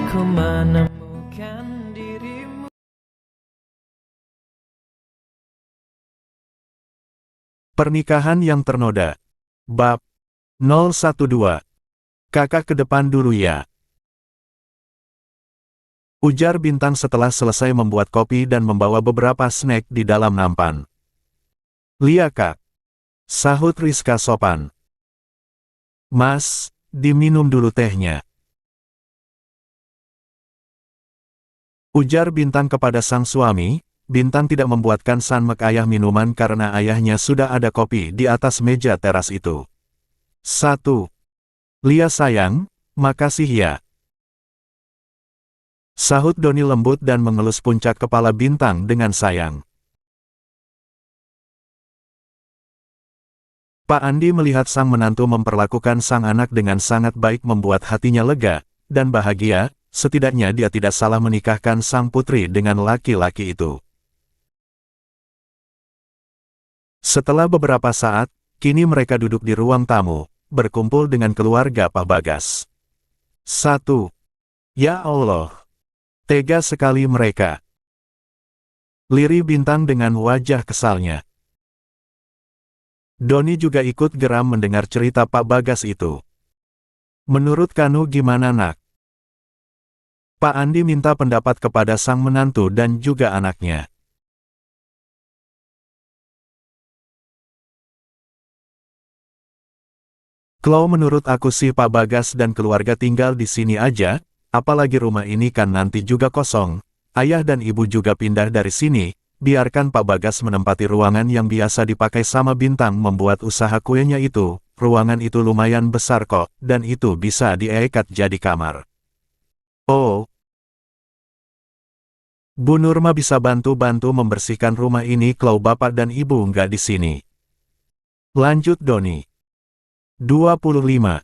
Ku menemukan dirimu. Pernikahan yang ternoda. Bab 012. Kakak ke depan dulu ya. Ujar Bintang setelah selesai membuat kopi dan membawa beberapa snack di dalam nampan. Lia kak. Sahut Rizka sopan. Mas, diminum dulu tehnya. Ujar Bintang kepada sang suami. Bintang tidak membuatkan San Mek ayah minuman karena ayahnya sudah ada kopi di atas meja teras itu. 1. Lia sayang, makasih ya. Sahut Doni lembut dan mengelus puncak kepala Bintang dengan sayang. Pak Andi melihat sang menantu memperlakukan sang anak dengan sangat baik membuat hatinya lega dan bahagia, setidaknya dia tidak salah menikahkan sang putri dengan laki-laki itu. Setelah beberapa saat, kini mereka duduk di ruang tamu, berkumpul dengan keluarga Pak Bagas. 1. Ya Allah! Tega sekali mereka. Lirih Bintang dengan wajah kesalnya. Doni juga ikut geram mendengar cerita Pak Bagas itu. Menurut Kanu gimana nak? Pak Andi minta pendapat kepada sang menantu dan juga anaknya. Kalau menurut aku sih Pak Bagas dan keluarga tinggal di sini aja, apalagi rumah ini kan nanti juga kosong, ayah dan ibu juga pindah dari sini, biarkan Pak Bagas menempati ruangan yang biasa dipakai sama Bintang membuat usaha kuenya itu, ruangan itu lumayan besar kok, dan itu bisa diikat jadi kamar. Oh, Bu Nurma bisa bantu-bantu membersihkan rumah ini kalau bapak dan ibu nggak di sini. Lanjut Doni. 25.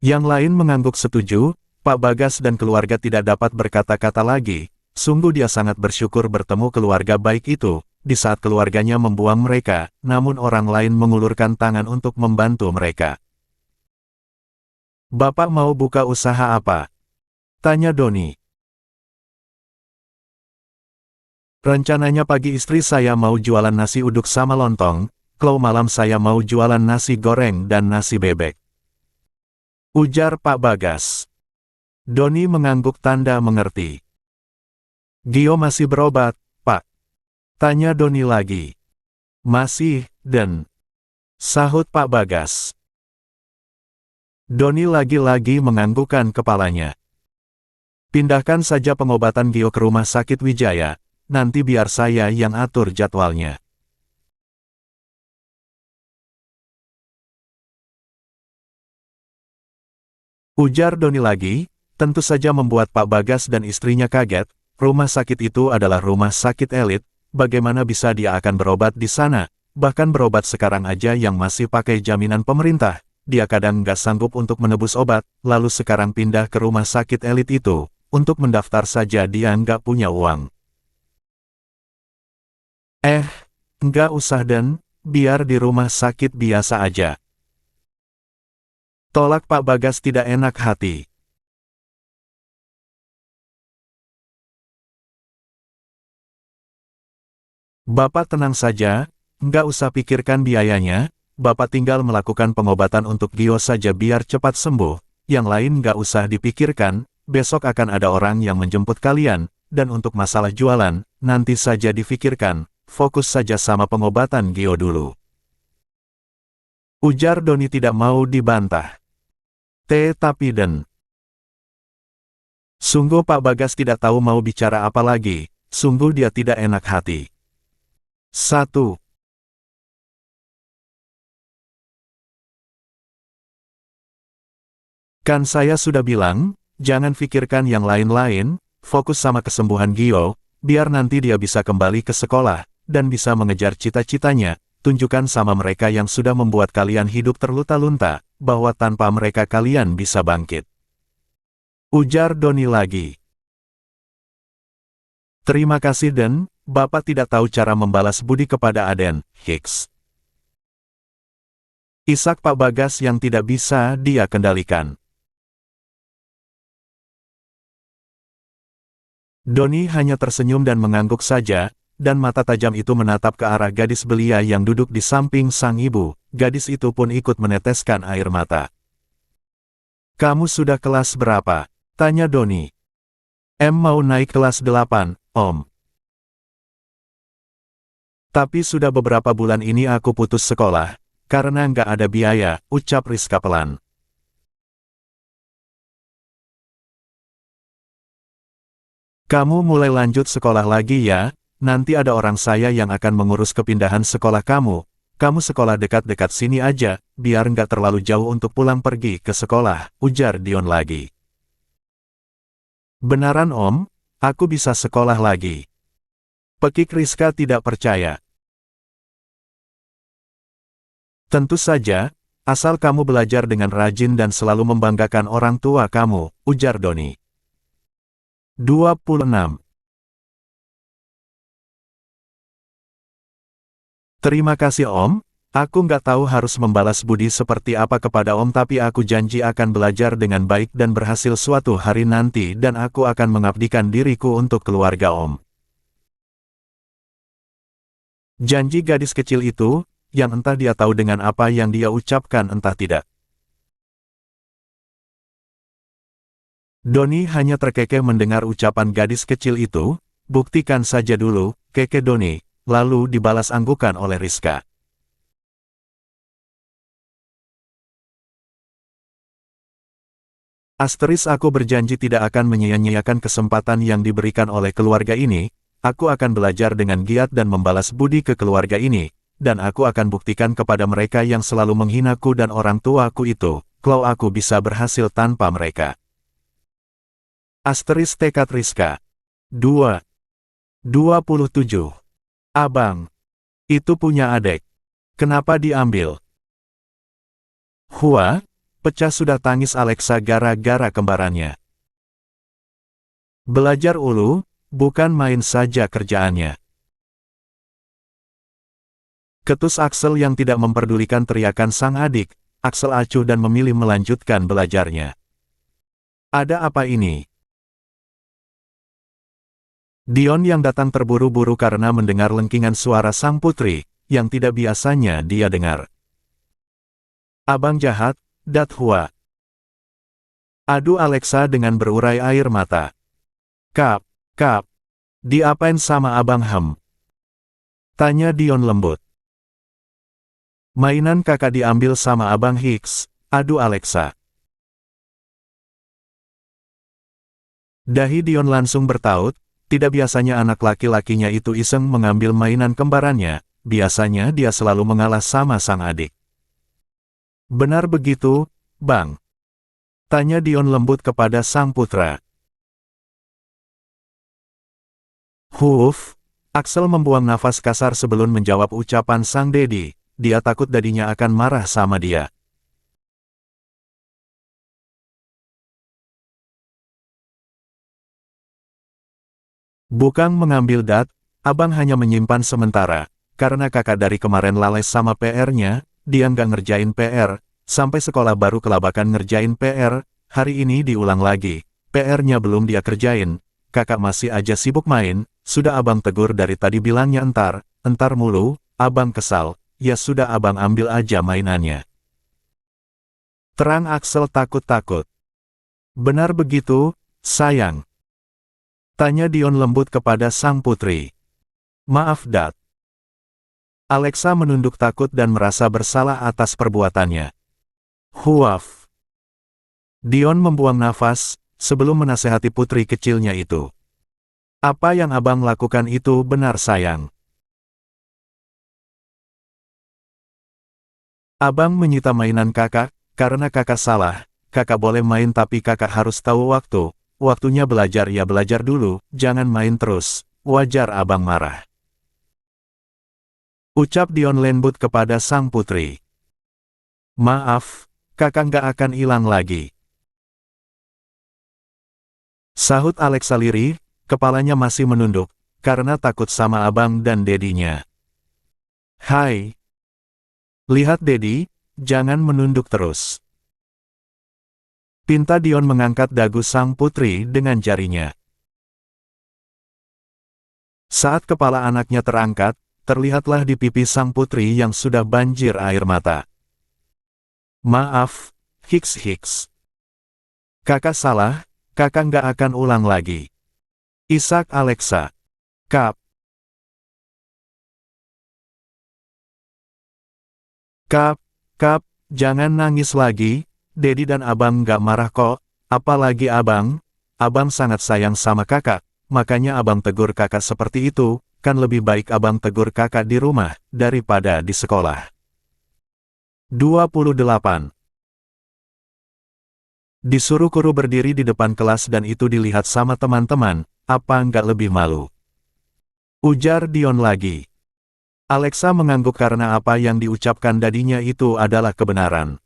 Yang lain mengangguk setuju, Pak Bagas dan keluarga tidak dapat berkata-kata lagi, sungguh dia sangat bersyukur bertemu keluarga baik itu, di saat keluarganya membuang mereka, namun orang lain mengulurkan tangan untuk membantu mereka. Bapak mau buka usaha apa? Tanya Doni. Rencananya pagi istri saya mau jualan nasi uduk sama lontong, kalau malam saya mau jualan nasi goreng dan nasi bebek. Ujar Pak Bagas. Doni mengangguk tanda mengerti. Gio masih berobat, Pak? Tanya Doni lagi. Masih, Den. Sahut Pak Bagas. Doni lagi-lagi menganggukkan kepalanya. Pindahkan saja pengobatan Gio ke rumah sakit Wijaya, nanti biar saya yang atur jadwalnya. Ujar Doni lagi, tentu saja membuat Pak Bagas dan istrinya kaget, rumah sakit itu adalah rumah sakit elit, bagaimana bisa dia akan berobat di sana, bahkan berobat sekarang aja yang masih pakai jaminan pemerintah, dia kadang nggak sanggup untuk menebus obat, lalu sekarang pindah ke rumah sakit elit itu, untuk mendaftar saja dia nggak punya uang. Nggak usah Den, biar di rumah sakit biasa aja. Tolak Pak Bagas tidak enak hati. Bapak tenang saja, nggak usah pikirkan biayanya, Bapak tinggal melakukan pengobatan untuk Gio saja biar cepat sembuh, yang lain nggak usah dipikirkan, besok akan ada orang yang menjemput kalian, dan untuk masalah jualan, nanti saja difikirkan, fokus saja sama pengobatan Gio dulu. Ujar Doni tidak mau dibantah. Tapi Den. Sungguh Pak Bagas tidak tahu mau bicara apa lagi, sungguh dia tidak enak hati. 1. Kan saya sudah bilang, jangan pikirkan yang lain-lain, fokus sama kesembuhan Gio, biar nanti dia bisa kembali ke sekolah, dan bisa mengejar cita-citanya, tunjukkan sama mereka yang sudah membuat kalian hidup terluta-lunta, bahwa tanpa mereka kalian bisa bangkit. Ujar Doni lagi. Terima kasih Den, Bapak tidak tahu cara membalas budi kepada Aden, Hicks. Isak Pak Bagas yang tidak bisa dia kendalikan. Doni hanya tersenyum dan mengangguk saja, dan mata tajam itu menatap ke arah gadis belia yang duduk di samping sang ibu. Gadis itu pun ikut meneteskan air mata. "Kamu sudah kelas berapa?" tanya Doni. Mau naik kelas 8, Om. Tapi sudah beberapa bulan ini aku putus sekolah, karena nggak ada biaya, ucap Rizka pelan. "Kamu mulai lanjut sekolah lagi ya, nanti ada orang saya yang akan mengurus kepindahan sekolah kamu. Kamu sekolah dekat-dekat sini aja, biar nggak terlalu jauh untuk pulang pergi ke sekolah," ujar Dion lagi. "Benaran Om, aku bisa sekolah lagi?" Pekik Rizka tidak percaya. "Tentu saja, asal kamu belajar dengan rajin dan selalu membanggakan orang tua kamu," ujar Doni. 26. "Terima kasih Om, aku nggak tahu harus membalas budi seperti apa kepada Om tapi aku janji akan belajar dengan baik dan berhasil suatu hari nanti dan aku akan mengabdikan diriku untuk keluarga Om." Janji gadis kecil itu, yang entah dia tahu dengan apa yang dia ucapkan entah tidak. Doni hanya terkekeh mendengar ucapan gadis kecil itu. "Buktikan saja dulu, keke Doni," lalu dibalas anggukan oleh Rizka. Aku berjanji tidak akan menyia-nyiakan kesempatan yang diberikan oleh keluarga ini, aku akan belajar dengan giat dan membalas budi ke keluarga ini, dan aku akan buktikan kepada mereka yang selalu menghinaku dan orang tuaku itu, kalau aku bisa berhasil tanpa mereka. Tekad Rizka. 27. "Abang, itu punya adek. Kenapa diambil?" "Hua," pecah sudah tangis Alexa gara-gara kembarannya. "Belajar ulu, bukan main saja kerjaannya." Ketus Axel yang tidak memperdulikan teriakan sang adik. Axel acuh dan memilih melanjutkan belajarnya. "Ada apa ini?" Dion yang datang terburu-buru karena mendengar lengkingan suara sang putri, yang tidak biasanya dia dengar. "Abang jahat, Dat Hua." Adu Alexa dengan berurai air mata. Kap, diapain sama Abang Hem?" tanya Dion lembut. "Mainan kakak diambil sama Abang Hicks," adu Alexa. Dahi Dion langsung bertaut, tidak biasanya anak laki-lakinya itu iseng mengambil mainan kembarannya, biasanya dia selalu mengalah sama sang adik. "Benar begitu, Bang?" tanya Dion lembut kepada sang putra. "Huf." Axel membuang nafas kasar sebelum menjawab ucapan sang dedi. Dia takut dadinya akan marah sama dia. "Bukan mengambil Dat, Abang hanya menyimpan sementara, karena kakak dari kemarin lalai sama PR-nya, dia nggak ngerjain PR, sampai sekolah baru kelabakan ngerjain PR, hari ini diulang lagi, PR-nya belum dia kerjain, kakak masih aja sibuk main, sudah Abang tegur dari tadi bilangnya entar mulu, Abang kesal, ya sudah Abang ambil aja mainannya." Terang Axel takut-takut. "Benar begitu, sayang?" tanya Dion lembut kepada sang putri. "Maaf Dat." Alexa menunduk takut dan merasa bersalah atas perbuatannya. "Huaf." Dion membuang nafas, sebelum menasehati putri kecilnya itu. "Apa yang Abang lakukan itu benar sayang. Abang menyita mainan kakak, karena kakak salah, kakak boleh main tapi kakak harus tahu waktu, waktunya belajar ya belajar dulu, jangan main terus, wajar Abang marah." Ucap Dion lembut kepada sang putri. "Maaf, kakak nggak akan hilang lagi." Sahut Alexa lirih, kepalanya masih menunduk, karena takut sama abang dan dedinya. "Hai. Lihat Dedi, jangan menunduk terus. Pinta Dion mengangkat dagu sang putri dengan jarinya. Saat kepala anaknya terangkat, terlihatlah di pipi sang putri yang sudah banjir air mata. Maaf, Hiks. Kakak salah, kakak nggak akan ulang lagi. Isak Alexa. Kap. Kap, jangan nangis lagi, Dedi dan abang nggak marah kok, apalagi abang sangat sayang sama kakak, makanya abang tegur kakak seperti itu, kan lebih baik abang tegur kakak di rumah, daripada di sekolah. 28. Disuruh Kuru berdiri di depan kelas dan itu dilihat sama teman-teman, apa nggak lebih malu? Ujar Dion lagi. Alexa mengangguk karena apa yang diucapkan dadinya itu adalah kebenaran.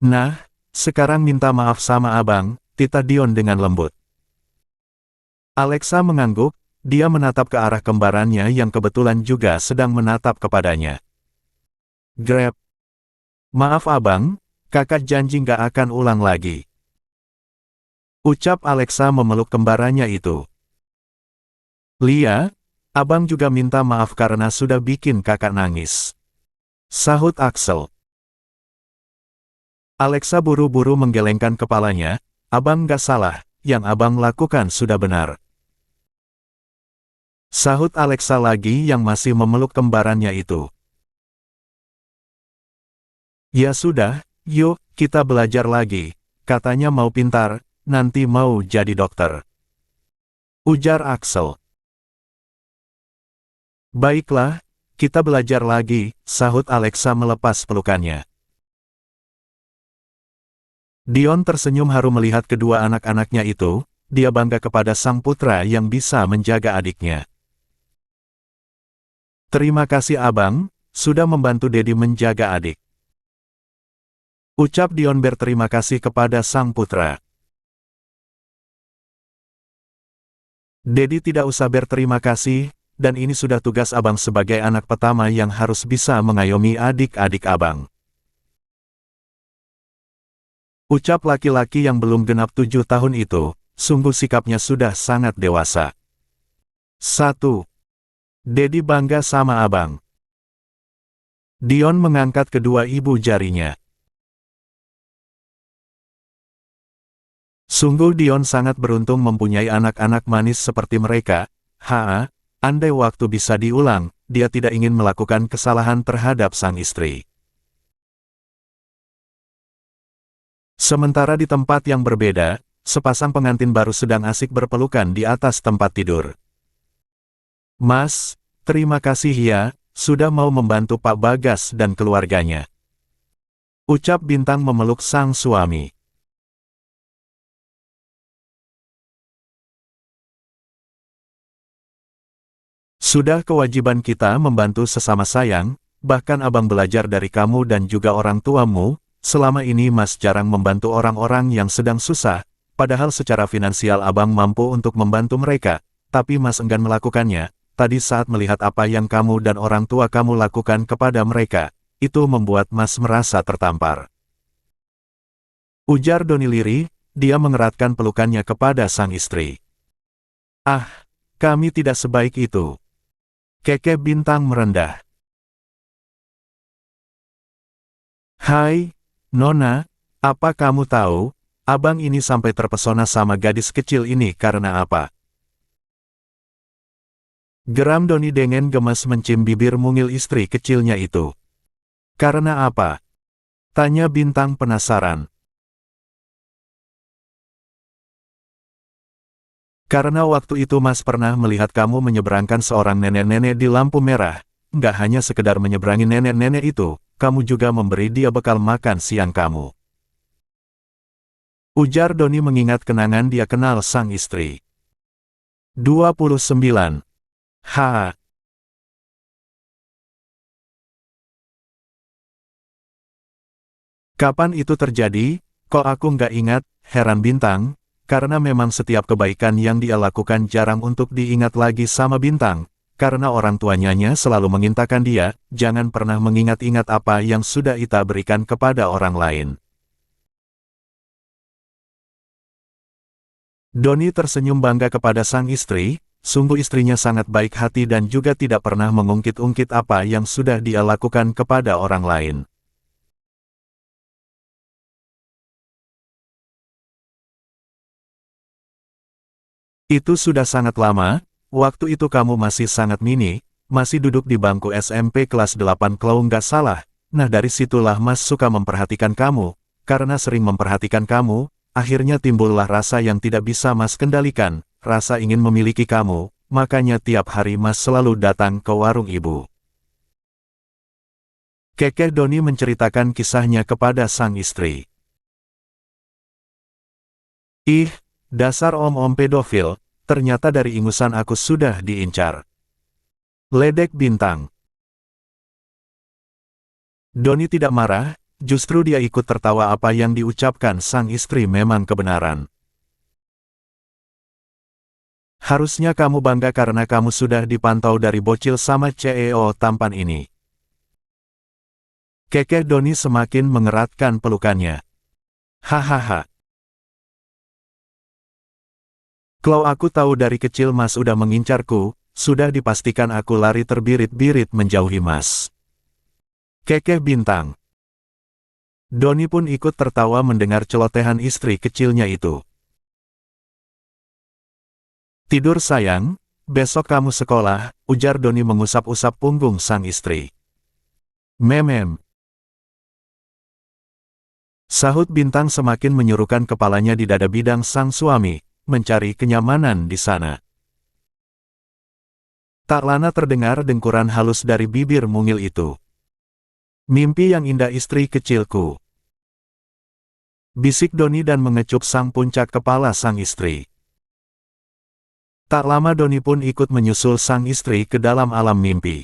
Nah, sekarang minta maaf sama abang, tita Dion dengan lembut. Alexa mengangguk, dia menatap ke arah kembarannya yang kebetulan juga sedang menatap kepadanya. Grab. Maaf abang, kakak janji nggak akan ulang lagi. Ucap Alexa memeluk kembarannya itu. Lia, abang juga minta maaf karena sudah bikin kakak nangis. Sahut Axel. Alexa buru-buru menggelengkan kepalanya, abang nggak salah, yang abang lakukan sudah benar. Sahut Alexa lagi yang masih memeluk kembarannya itu. Ya sudah, yuk, kita belajar lagi, katanya mau pintar, nanti mau jadi dokter. Ujar Axel. Baiklah, kita belajar lagi, sahut Alexa melepas pelukannya. Dion tersenyum haru melihat kedua anak-anaknya itu, dia bangga kepada sang putra yang bisa menjaga adiknya. Terima kasih abang, sudah membantu Dedi menjaga adik. Ucap Dion berterima kasih kepada sang putra. Dedi tidak usah berterima kasih, dan ini sudah tugas abang sebagai anak pertama yang harus bisa mengayomi adik-adik abang. Ucap laki-laki yang belum genap 7 tahun itu, sungguh sikapnya sudah sangat dewasa. 1. Dedi bangga sama abang. Dion mengangkat kedua ibu jarinya. Sungguh Dion sangat beruntung mempunyai anak-anak manis seperti mereka. Andai waktu bisa diulang, dia tidak ingin melakukan kesalahan terhadap sang istri. Sementara di tempat yang berbeda, sepasang pengantin baru sedang asik berpelukan di atas tempat tidur. Mas, terima kasih ya, sudah mau membantu Pak Bagas dan keluarganya. Ucap Bintang memeluk sang suami. Sudah kewajiban kita membantu sesama sayang, bahkan abang belajar dari kamu dan juga orang tuamu. Selama ini Mas jarang membantu orang-orang yang sedang susah, padahal secara finansial abang mampu untuk membantu mereka, tapi Mas enggan melakukannya. Tadi saat melihat apa yang kamu dan orang tua kamu lakukan kepada mereka, itu membuat Mas merasa tertampar. Ujar Doni lirih, dia mengeratkan pelukannya kepada sang istri. Ah, kami tidak sebaik itu. Keke Bintang merendah. Hai, Nona, apa kamu tahu, abang ini sampai terpesona sama gadis kecil ini karena apa? Geram Doni dengan gemas mencium bibir mungil istri kecilnya itu. Karena apa? Tanya Bintang penasaran. Karena waktu itu Mas pernah melihat kamu menyeberangkan seorang nenek-nenek di lampu merah. Nggak hanya sekedar menyeberangi nenek-nenek itu, kamu juga memberi dia bekal makan siang kamu. Ujar Doni mengingat kenangan dia kenal sang istri. 29. Kapan itu terjadi? Kok aku nggak ingat, heran Bintang, karena memang setiap kebaikan yang dia lakukan jarang untuk diingat lagi sama Bintang, karena orang tuanya selalu mengintakan dia, jangan pernah mengingat-ingat apa yang sudah Ita berikan kepada orang lain. Doni tersenyum bangga kepada sang istri, sungguh istrinya sangat baik hati dan juga tidak pernah mengungkit-ungkit apa yang sudah dia lakukan kepada orang lain. Itu sudah sangat lama, waktu itu kamu masih sangat mini, masih duduk di bangku SMP kelas 8 kalau nggak salah. Nah dari situlah Mas suka memperhatikan kamu, karena sering memperhatikan kamu, akhirnya timbullah rasa yang tidak bisa Mas kendalikan, rasa ingin memiliki kamu, makanya tiap hari Mas selalu datang ke warung ibu. Kekeh Doni menceritakan kisahnya kepada sang istri. Ih, dasar om-om pedofil, ternyata dari ingusan aku sudah diincar. Ledek bintang. Doni tidak marah, justru dia ikut tertawa apa yang diucapkan sang istri memang kebenaran. Harusnya kamu bangga karena kamu sudah dipantau dari bocil sama CEO tampan ini. Kekeh Doni semakin mengeratkan pelukannya. Hahaha. Kalau aku tahu dari kecil Mas udah mengincarku, sudah dipastikan aku lari terbirit-birit menjauhi Mas. Kekeh bintang. Doni pun ikut tertawa mendengar celotehan istri kecilnya itu. Tidur sayang, besok kamu sekolah, ujar Doni mengusap-usap punggung sang istri. Memem. Sahut bintang semakin menyuruhkan kepalanya di dada bidang sang suami, mencari kenyamanan di sana. Tak lama terdengar dengkuran halus dari bibir mungil itu. Mimpi yang indah istri kecilku. Bisik Doni dan mengecup sang puncak kepala sang istri. Tak lama Doni pun ikut menyusul sang istri ke dalam alam mimpi.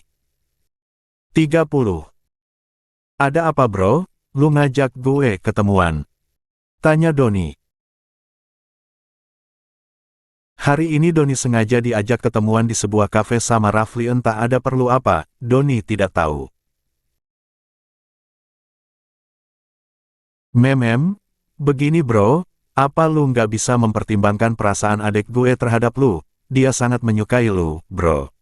30. Ada apa bro? Lu ngajak gue ketemuan? Tanya Doni. Hari ini Doni sengaja diajak ketemuan di sebuah kafe sama Rafli entah ada perlu apa, Doni tidak tahu. Memem, begini bro, apa lu nggak bisa mempertimbangkan perasaan adik gue terhadap lu? Dia sangat menyukai lu, bro.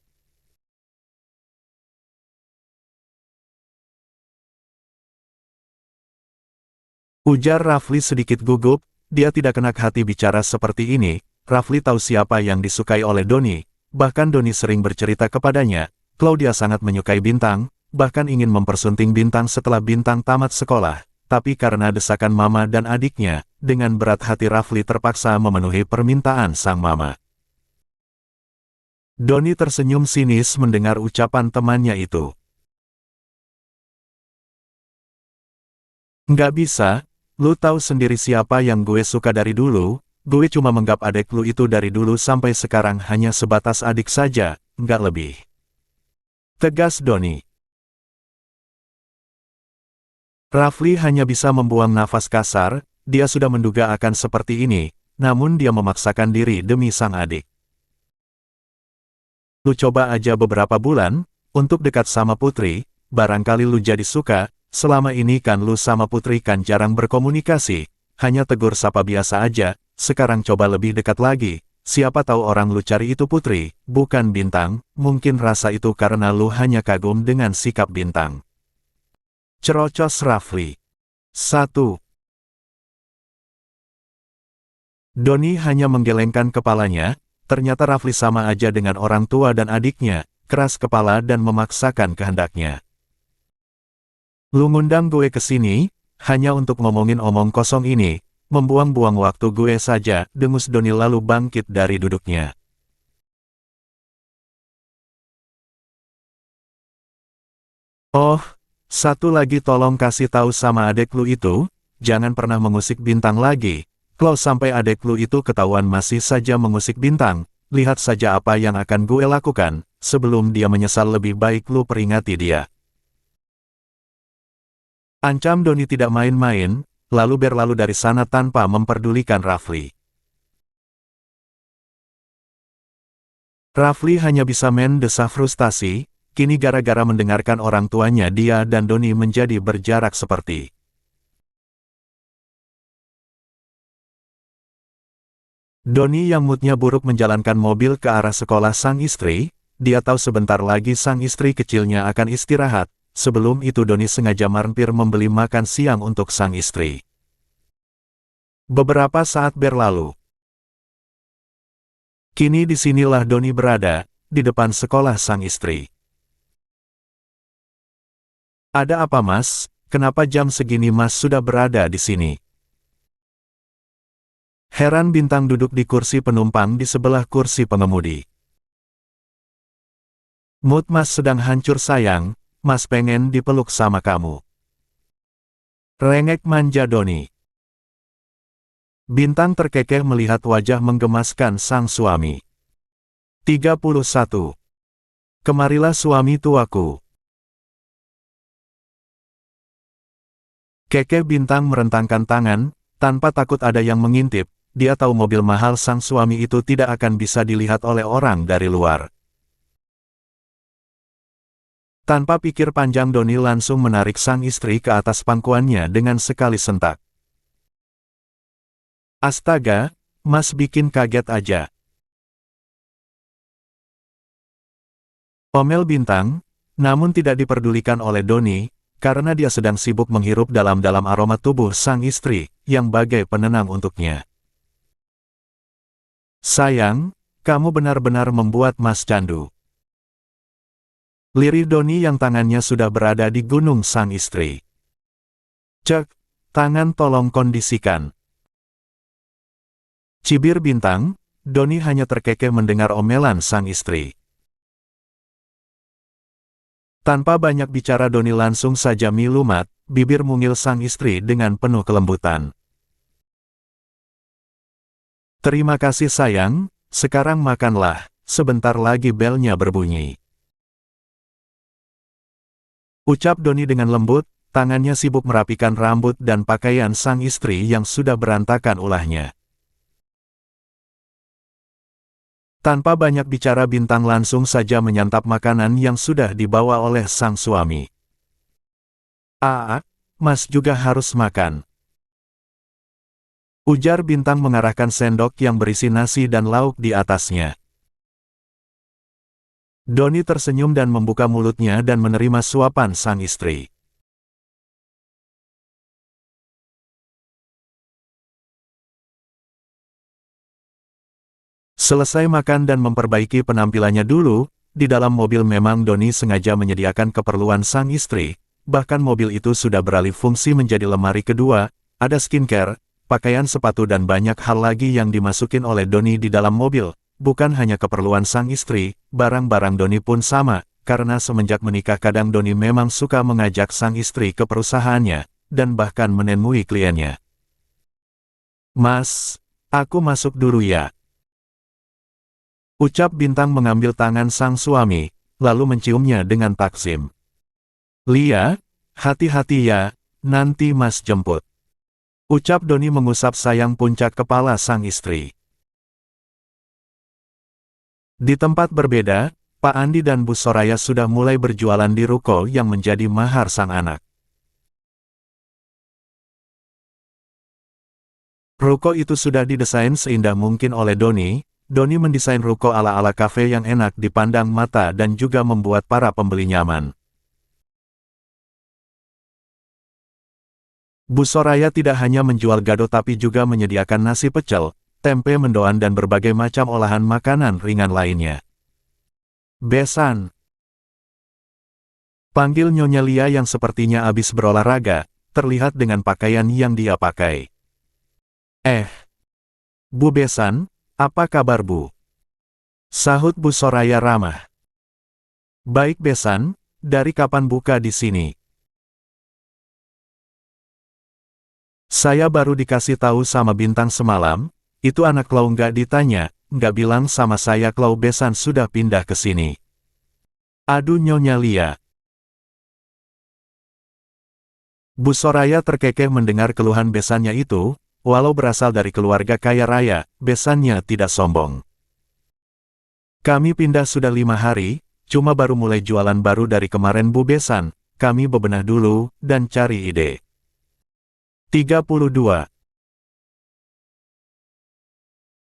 Ujar Rafli sedikit gugup, dia tidak enak hati bicara seperti ini. Rafli tahu siapa yang disukai oleh Doni, bahkan Doni sering bercerita kepadanya, Claudia sangat menyukai Bintang, bahkan ingin mempersunting Bintang setelah Bintang tamat sekolah, tapi karena desakan mama dan adiknya, dengan berat hati Rafli terpaksa memenuhi permintaan sang mama. Doni tersenyum sinis mendengar ucapan temannya itu. Nggak bisa, lu tahu sendiri siapa yang gue suka dari dulu. Gue cuma menganggap adek lu itu dari dulu sampai sekarang hanya sebatas adik saja, nggak lebih. Tegas Doni. Rafli hanya bisa membuang nafas kasar, dia sudah menduga akan seperti ini, namun dia memaksakan diri demi sang adik. Lu coba aja beberapa bulan, untuk dekat sama Putri, barangkali lu jadi suka, selama ini kan lu sama Putri kan jarang berkomunikasi, hanya tegur sapa biasa aja. Sekarang coba lebih dekat lagi, siapa tahu orang lu cari itu Putri, bukan Bintang, mungkin rasa itu karena lu hanya kagum dengan sikap Bintang. Cerocos Rafli. 1. Doni hanya menggelengkan kepalanya, ternyata Rafli sama aja dengan orang tua dan adiknya, keras kepala dan memaksakan kehendaknya. Lu ngundang gue ke sini, hanya untuk ngomongin omong kosong ini, membuang-buang waktu gue saja, dengus Doni lalu bangkit dari duduknya. Oh, satu lagi tolong kasih tahu sama adek lu itu, jangan pernah mengusik Bintang lagi. Kalau sampai adek lu itu ketahuan masih saja mengusik Bintang, lihat saja apa yang akan gue lakukan, sebelum dia menyesal lebih baik lu peringati dia. Ancam Doni tidak main-main, lalu berlalu dari sana tanpa memperdulikan Rafli. Rafli hanya bisa mendesah frustasi, kini gara-gara mendengarkan orang tuanya dia dan Doni menjadi berjarak seperti. Doni yang moodnya buruk menjalankan mobil ke arah sekolah sang istri, dia tahu sebentar lagi sang istri kecilnya akan istirahat, sebelum itu Doni sengaja mampir membeli makan siang untuk sang istri. Beberapa saat berlalu. Kini disinilah Doni berada, di depan sekolah sang istri. Ada apa mas? Kenapa jam segini mas sudah berada di sini? Heran Bintang duduk di kursi penumpang di sebelah kursi pengemudi. Mood mas sedang hancur sayang, mas pengen dipeluk sama kamu. Rengek manja Doni. Bintang terkekeh melihat wajah menggemaskan sang suami. 31. Kemarilah suami tuaku. Kekeh Bintang merentangkan tangan, tanpa takut ada yang mengintip, dia tahu mobil mahal sang suami itu tidak akan bisa dilihat oleh orang dari luar. Tanpa pikir panjang Doni langsung menarik sang istri ke atas pangkuannya dengan sekali sentak. Astaga, mas bikin kaget aja. Omel Bintang, namun tidak diperdulikan oleh Doni, karena dia sedang sibuk menghirup dalam-dalam aroma tubuh sang istri, yang bagai penenang untuknya. Sayang, kamu benar-benar membuat mas candu. Lirih Doni yang tangannya sudah berada di gunung sang istri. Cek, tangan tolong kondisikan. Cibir Bintang, Doni hanya terkekeh mendengar omelan sang istri. Tanpa banyak bicara Doni langsung saja milumat, bibir mungil sang istri dengan penuh kelembutan. Terima kasih sayang, sekarang makanlah, sebentar lagi belnya berbunyi. Ucap Doni dengan lembut, tangannya sibuk merapikan rambut dan pakaian sang istri yang sudah berantakan ulahnya. Tanpa banyak bicara Bintang langsung saja menyantap makanan yang sudah dibawa oleh sang suami. Mas juga harus makan. Ujar Bintang mengarahkan sendok yang berisi nasi dan lauk di atasnya. Doni tersenyum dan membuka mulutnya dan menerima suapan sang istri. Selesai makan dan memperbaiki penampilannya dulu, di dalam mobil memang Doni sengaja menyediakan keperluan sang istri, bahkan mobil itu sudah beralih fungsi menjadi lemari kedua, ada skincare, pakaian sepatu dan banyak hal lagi yang dimasukin oleh Doni di dalam mobil, bukan hanya keperluan sang istri, barang-barang Doni pun sama, karena semenjak menikah kadang Doni memang suka mengajak sang istri ke perusahaannya, dan bahkan menemui kliennya. Mas, aku masuk dulu ya. Ucap Bintang mengambil tangan sang suami, lalu menciumnya dengan takzim. Lia, hati-hati ya, nanti mas jemput. Ucap Doni mengusap sayang puncak kepala sang istri. Di tempat berbeda, Pak Andi dan Bu Soraya sudah mulai berjualan di ruko yang menjadi mahar sang anak. Ruko itu sudah didesain seindah mungkin oleh Doni. Doni mendesain ruko ala-ala kafe yang enak dipandang mata dan juga membuat para pembeli nyaman. Bu Soraya tidak hanya menjual gado tapi juga menyediakan nasi pecel, tempe mendoan dan berbagai macam olahan makanan ringan lainnya. Besan. Panggil Nyonya Lia yang sepertinya habis berolahraga, terlihat dengan pakaian yang dia pakai. Bu Besan, apa kabar Bu? Sahut Bu Soraya ramah. Baik Besan, dari kapan buka di sini? Saya baru dikasih tahu sama Bintang semalam, itu anak Klau nggak ditanya, nggak bilang sama saya Klau Besan sudah pindah ke sini. Aduh Nyonya Lia. Bu Soraya terkekeh mendengar keluhan besannya itu, walau berasal dari keluarga kaya raya, besannya tidak sombong. Kami pindah sudah 5 hari, cuma baru mulai jualan baru dari kemarin Bu Besan, kami bebenah dulu, dan cari ide. 32.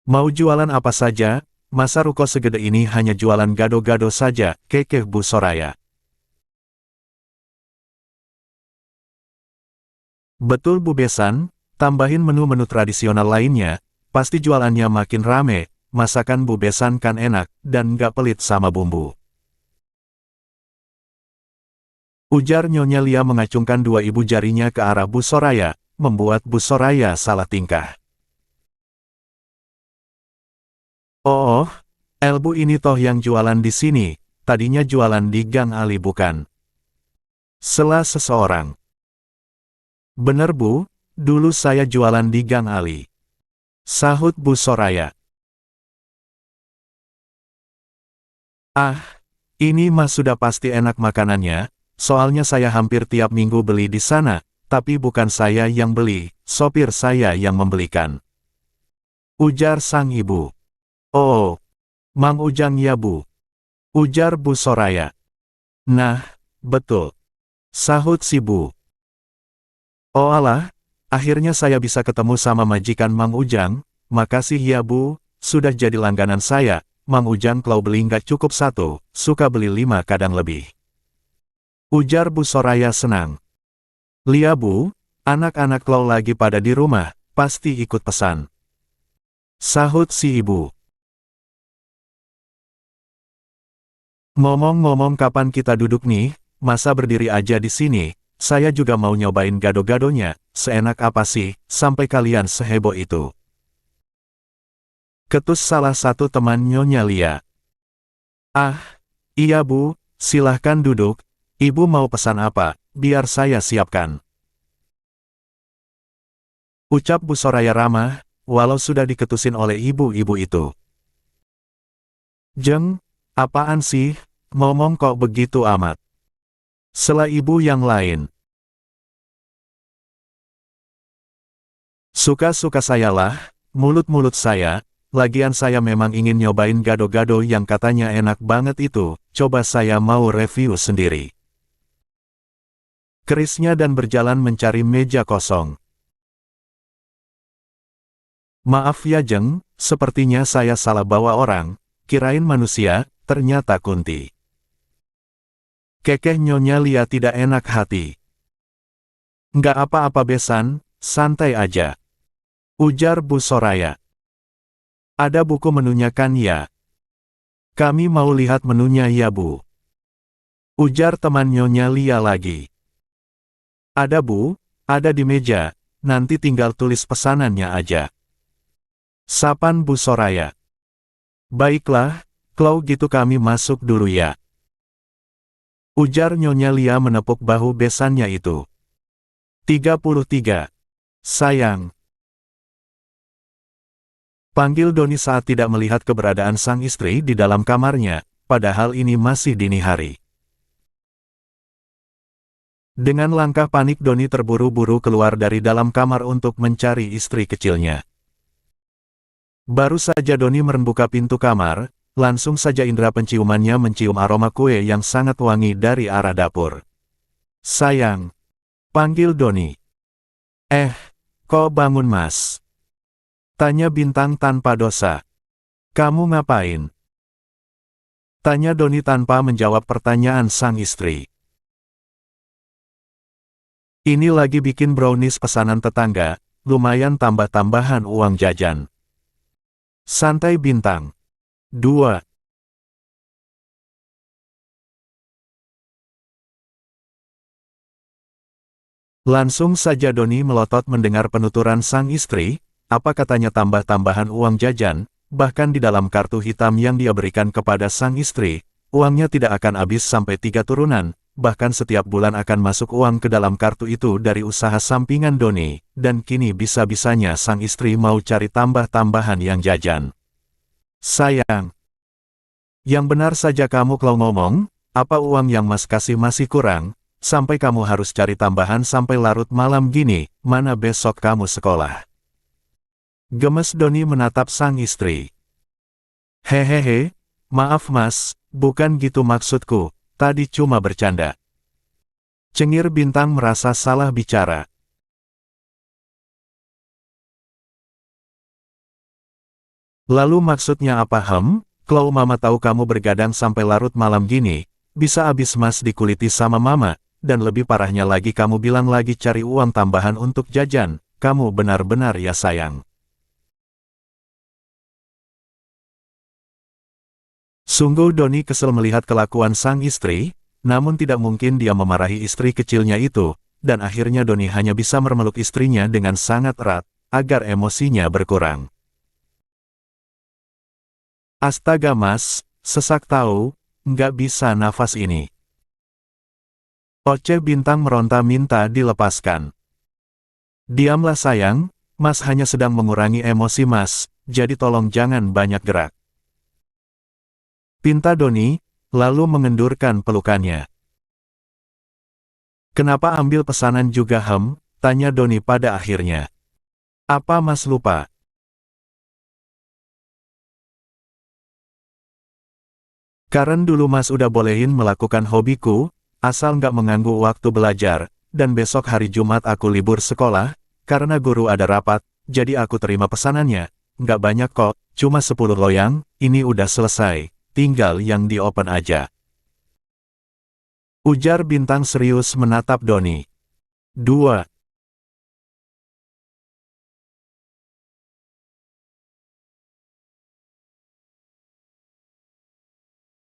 Mau jualan apa saja? Masa ruko segede ini hanya jualan gado-gado saja, kekeh Bu Soraya. Betul Bu Besan, tambahin menu-menu tradisional lainnya, pasti jualannya makin rame, masakan Bu Besan kan enak, dan nggak pelit sama bumbu. Ujar Nyonya Lia mengacungkan dua ibu jarinya ke arah Bu Soraya, membuat Bu Soraya salah tingkah. Oh, Elbu ini toh yang jualan di sini, tadinya jualan di Gang Ali bukan? Sela seseorang. Bener Bu, dulu saya jualan di Gang Ali. Sahut Bu Soraya. Ah, ini mah sudah pasti enak makanannya, soalnya saya hampir tiap minggu beli di sana, tapi bukan saya yang beli, sopir saya yang membelikan. Ujar sang ibu. Oh, Mang Ujang ya Bu. Ujar Bu Soraya. Nah, betul. Sahut si Bu. Oh alah, akhirnya saya bisa ketemu sama majikan Mang Ujang, makasih ya Bu, sudah jadi langganan saya. Mang Ujang kalau beli nggak cukup satu, suka beli 5 kadang lebih. Ujar Bu Soraya senang. Lia Bu, anak-anak kalau lagi pada di rumah, pasti ikut pesan. Sahut si ibu. Ngomong-ngomong kapan kita duduk nih, masa berdiri aja di sini, saya juga mau nyobain gado-gadonya, seenak apa sih, sampai kalian seheboh itu. Ketus salah satu teman Nyonya Lia. Ah, iya Bu, silahkan duduk, Ibu mau pesan apa, biar saya siapkan. Ucap Bu Soraya ramah, walau sudah diketusin oleh ibu-ibu itu. Jeng, apaan sih, ngomong kok begitu amat. Sela ibu yang lain. Suka-suka sayalah, mulut-mulut saya, lagian saya memang ingin nyobain gado-gado yang katanya enak banget itu, coba saya mau review sendiri. Kerisnya dan berjalan mencari meja kosong. Maaf ya Jeng, sepertinya saya salah bawa orang, kirain manusia, ternyata kunti. Kekeh Nyonya Lia tidak enak hati. Nggak apa-apa Besan, santai aja. Ujar Bu Soraya. Ada buku menunya kan ya? Kami mau lihat menunya ya Bu. Ujar teman Nyonya Lia lagi. Ada Bu, ada di meja, nanti tinggal tulis pesanannya aja. Sapan Bu Soraya. Baiklah, kalau gitu kami masuk dulu ya. Ujar Nyonya Lia menepuk bahu besannya itu. 33. Sayang. Panggil Doni saat tidak melihat keberadaan sang istri di dalam kamarnya, padahal ini masih dini hari. Dengan langkah panik Doni terburu-buru keluar dari dalam kamar untuk mencari istri kecilnya. Baru saja Doni membuka pintu kamar, langsung saja indera penciumannya mencium aroma kue yang sangat wangi dari arah dapur. Sayang. Panggil Doni. Kok bangun Mas? Tanya Bintang tanpa dosa. Kamu ngapain? Tanya Doni tanpa menjawab pertanyaan sang istri. Ini lagi bikin brownies pesanan tetangga, lumayan tambah-tambahan uang jajan. Santai Bintang. 2. Langsung saja Doni melotot mendengar penuturan sang istri, apa katanya tambah-tambahan uang jajan, bahkan di dalam kartu hitam yang dia berikan kepada sang istri, uangnya tidak akan habis sampai 3 turunan, bahkan setiap bulan akan masuk uang ke dalam kartu itu dari usaha sampingan Doni, dan kini bisa-bisanya sang istri mau cari tambah-tambahan yang jajan. Sayang. Yang benar saja kamu kalau ngomong, apa uang yang Mas kasih masih kurang, sampai kamu harus cari tambahan sampai larut malam gini, mana besok kamu sekolah. Gemes Doni menatap sang istri. Hehehe, Maaf Mas, bukan gitu maksudku, tadi cuma bercanda. Cengir Bintang merasa salah bicara. Lalu maksudnya apa Kalau Mama tahu kamu bergadang sampai larut malam gini, bisa abis Mas dikuliti sama Mama, dan lebih parahnya lagi kamu bilang lagi cari uang tambahan untuk jajan, kamu benar-benar ya sayang. Sungguh Doni kesel melihat kelakuan sang istri, namun tidak mungkin dia memarahi istri kecilnya itu, dan akhirnya Doni hanya bisa memeluk istrinya dengan sangat erat, agar emosinya berkurang. Astaga Mas, sesak tahu, nggak bisa nafas ini. Oce Bintang meronta minta dilepaskan. Diamlah sayang, Mas hanya sedang mengurangi emosi Mas, jadi tolong jangan banyak gerak. Pinta Doni, lalu mengendurkan pelukannya. Kenapa ambil pesanan juga tanya Doni pada akhirnya. Apa Mas lupa? Karen dulu Mas udah bolehin melakukan hobiku, asal nggak mengganggu waktu belajar, dan besok hari Jumat aku libur sekolah, karena guru ada rapat, jadi aku terima pesanannya. Nggak banyak kok, cuma 10 loyang, ini udah selesai, tinggal yang di-open aja. Ujar Bintang serius menatap Doni. 2.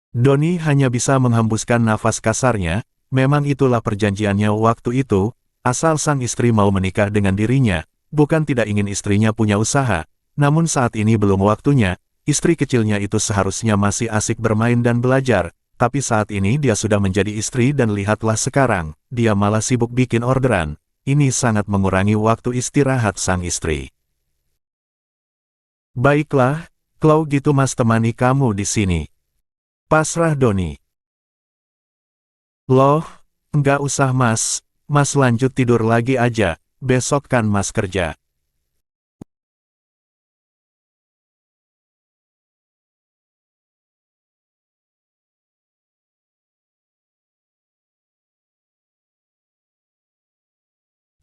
Doni hanya bisa menghembuskan nafas kasarnya, memang itulah perjanjiannya waktu itu, asal sang istri mau menikah dengan dirinya, bukan tidak ingin istrinya punya usaha, namun saat ini belum waktunya, istri kecilnya itu seharusnya masih asik bermain dan belajar, tapi saat ini dia sudah menjadi istri dan lihatlah sekarang, dia malah sibuk bikin orderan, ini sangat mengurangi waktu istirahat sang istri. Baiklah, kalau gitu Mas temani kamu di sini. Pasrah Doni. Loh, enggak usah Mas, Mas lanjut tidur lagi aja, besok kan Mas kerja.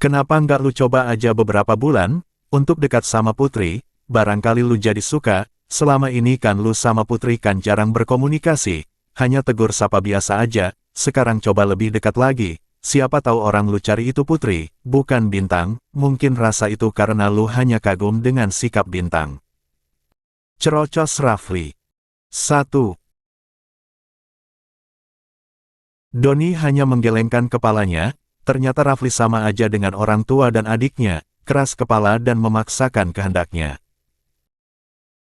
Kenapa enggak lu coba aja beberapa bulan, untuk dekat sama Putri, barangkali lu jadi suka, selama ini kan lu sama Putri kan jarang berkomunikasi, hanya tegur sapa biasa aja, sekarang coba lebih dekat lagi, siapa tahu orang lu cari itu Putri, bukan Bintang, mungkin rasa itu karena lu hanya kagum dengan sikap Bintang. Cerocos Rafli. 1. Doni hanya menggelengkan kepalanya, ternyata Rafli sama aja dengan orang tua dan adiknya, keras kepala dan memaksakan kehendaknya.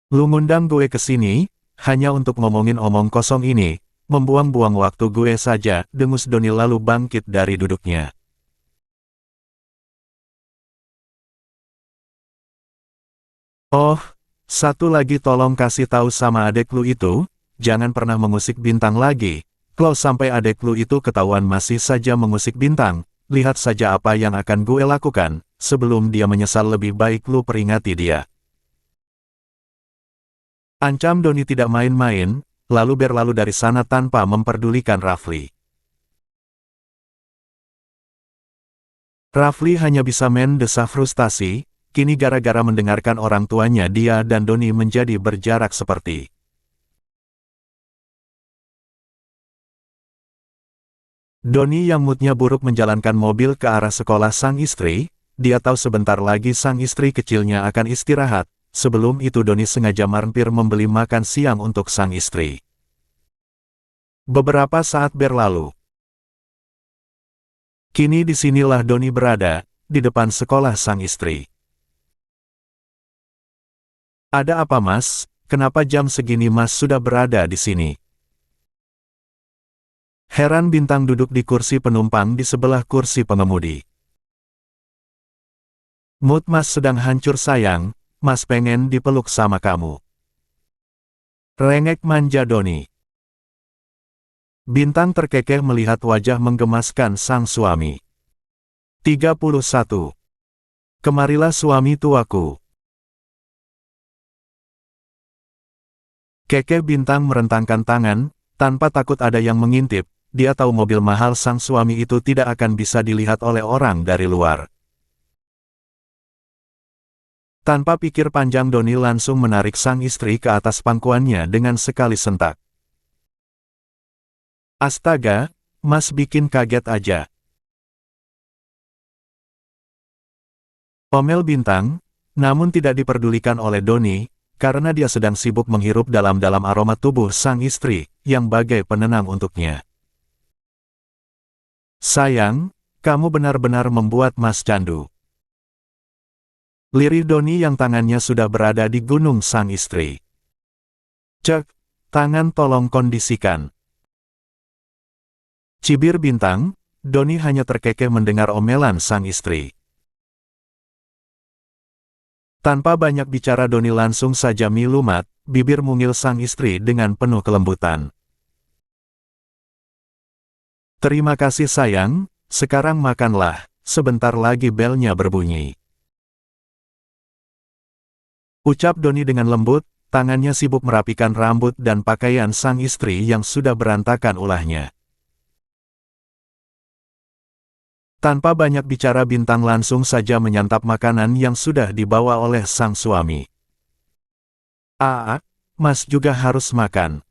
Lu ngundang gue ke sini, hanya untuk ngomongin omong kosong ini, membuang-buang waktu gue saja, dengus Doni lalu bangkit dari duduknya. Oh, satu lagi tolong kasih tahu sama adek lu itu, jangan pernah mengusik Bintang lagi. Kalau sampai adek lu itu ketahuan masih saja mengusik Bintang, lihat saja apa yang akan gue lakukan, sebelum dia menyesal lebih baik lu peringati dia. Ancam Doni tidak main-main, lalu berlalu dari sana tanpa memperdulikan Rafli. Rafli hanya bisa mendesah frustasi, kini gara-gara mendengarkan orang tuanya dia dan Doni menjadi berjarak seperti. Doni yang moodnya buruk menjalankan mobil ke arah sekolah sang istri, dia tahu sebentar lagi sang istri kecilnya akan istirahat, sebelum itu Doni sengaja mampir membeli makan siang untuk sang istri. Beberapa saat berlalu. Kini disinilah Doni berada, di depan sekolah sang istri. Ada apa Mas, kenapa jam segini Mas sudah berada di sini? Heran Bintang duduk di kursi penumpang di sebelah kursi pengemudi. Mood Mas sedang hancur sayang, Mas pengen dipeluk sama kamu. Rengek manja Doni. Bintang terkekeh melihat wajah menggemaskan sang suami. 31. Kemarilah suami tuaku. Keke Bintang merentangkan tangan, tanpa takut ada yang mengintip. Dia tahu mobil mahal sang suami itu tidak akan bisa dilihat oleh orang dari luar. Tanpa pikir panjang Doni langsung menarik sang istri ke atas pangkuannya dengan sekali sentak. Astaga, Mas bikin kaget aja. Omel Bintang, namun tidak diperdulikan oleh Doni, karena dia sedang sibuk menghirup dalam-dalam aroma tubuh sang istri, yang bagai penenang untuknya. Sayang, kamu benar-benar membuat Mas candu. Lirih Doni yang tangannya sudah berada di gunung sang istri. Cek, tangan tolong kondisikan. Cibir Bintang, Doni hanya terkekeh mendengar omelan sang istri. Tanpa banyak bicara Doni langsung saja milumat, bibir mungil sang istri dengan penuh kelembutan. Terima kasih sayang, sekarang makanlah, sebentar lagi belnya berbunyi. Ucap Doni dengan lembut, tangannya sibuk merapikan rambut dan pakaian sang istri yang sudah berantakan ulahnya. Tanpa banyak bicara Bintang langsung saja menyantap makanan yang sudah dibawa oleh sang suami. Mas juga harus makan.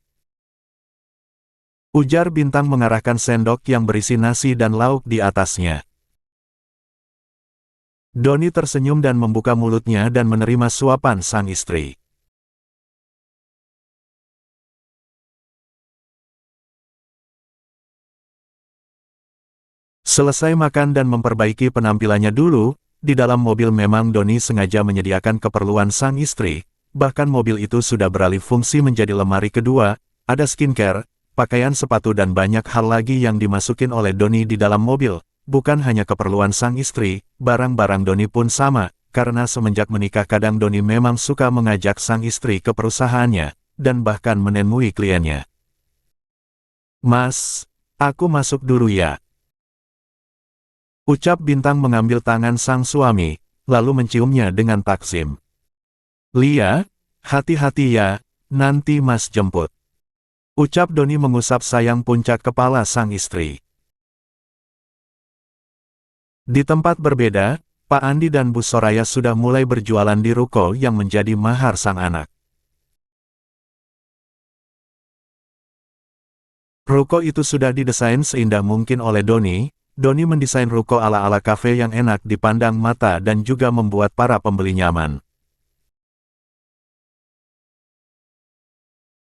Ujar Bintang mengarahkan sendok yang berisi nasi dan lauk di atasnya. Doni tersenyum dan membuka mulutnya dan menerima suapan sang istri. Selesai makan dan memperbaiki penampilannya dulu, di dalam mobil memang Doni sengaja menyediakan keperluan sang istri, bahkan mobil itu sudah beralih fungsi menjadi lemari kedua, ada skincare, pakaian sepatu dan banyak hal lagi yang dimasukin oleh Doni di dalam mobil. Bukan hanya keperluan sang istri, barang-barang Doni pun sama, karena semenjak menikah kadang Doni memang suka mengajak sang istri ke perusahaannya, dan bahkan menemui kliennya. Mas, aku masuk dulu ya. Ucap Bintang mengambil tangan sang suami, lalu menciumnya dengan takzim. Lia, hati-hati ya, nanti Mas jemput. Ucap Doni mengusap sayang puncak kepala sang istri. Di tempat berbeda, Pak Andi dan Bu Soraya sudah mulai berjualan di ruko yang menjadi mahar sang anak. Ruko itu sudah didesain seindah mungkin oleh Doni. Doni mendesain ruko ala-ala kafe yang enak dipandang mata dan juga membuat para pembeli nyaman.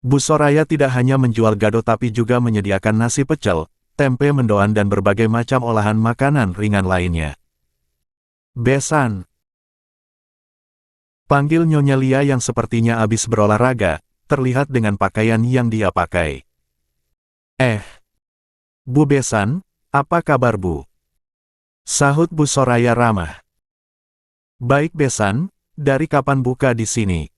Bu Soraya tidak hanya menjual gado tapi juga menyediakan nasi pecel, tempe mendoan dan berbagai macam olahan makanan ringan lainnya. Besan. Panggil Nyonya Lia yang sepertinya habis berolahraga, terlihat dengan pakaian yang dia pakai. Bu Besan, apa kabar Bu? Sahut Bu Soraya ramah. Baik Besan, dari kapan buka di sini?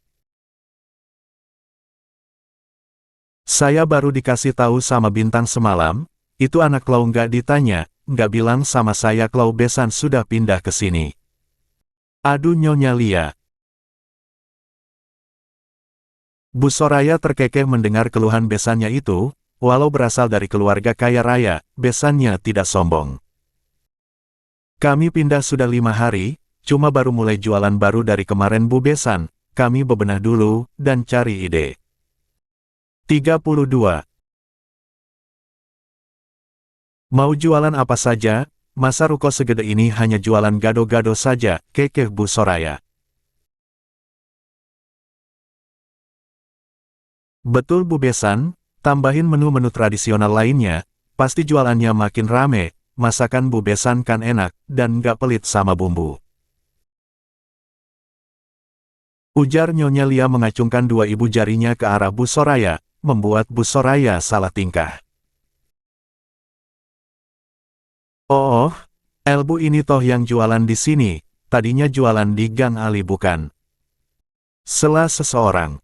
Saya baru dikasih tahu sama Bintang semalam. Itu anak Klau nggak ditanya, nggak bilang sama saya Klau Besan sudah pindah ke sini. Aduh Nyonya Lia. Bu Soraya terkekeh mendengar keluhan besannya itu, walau berasal dari keluarga kaya raya, besannya tidak sombong. Kami pindah sudah 5 hari, cuma baru mulai jualan baru dari kemarin Bu Besan, kami bebenah dulu, dan cari ide. 32. Mau jualan apa saja, masa ruko segede ini hanya jualan gado-gado saja, kekeh Bu Soraya. Betul Bu Besan, tambahin menu-menu tradisional lainnya, pasti jualannya makin rame, masakan Bu Besan kan enak, dan nggak pelit sama bumbu. Ujar Nyonya Lia mengacungkan dua ibu jarinya ke arah Bu Soraya, membuat Bu Soraya salah tingkah. Oh, Elbu ini toh yang jualan di sini, tadinya jualan di Gang Ali bukan? Sela seseorang.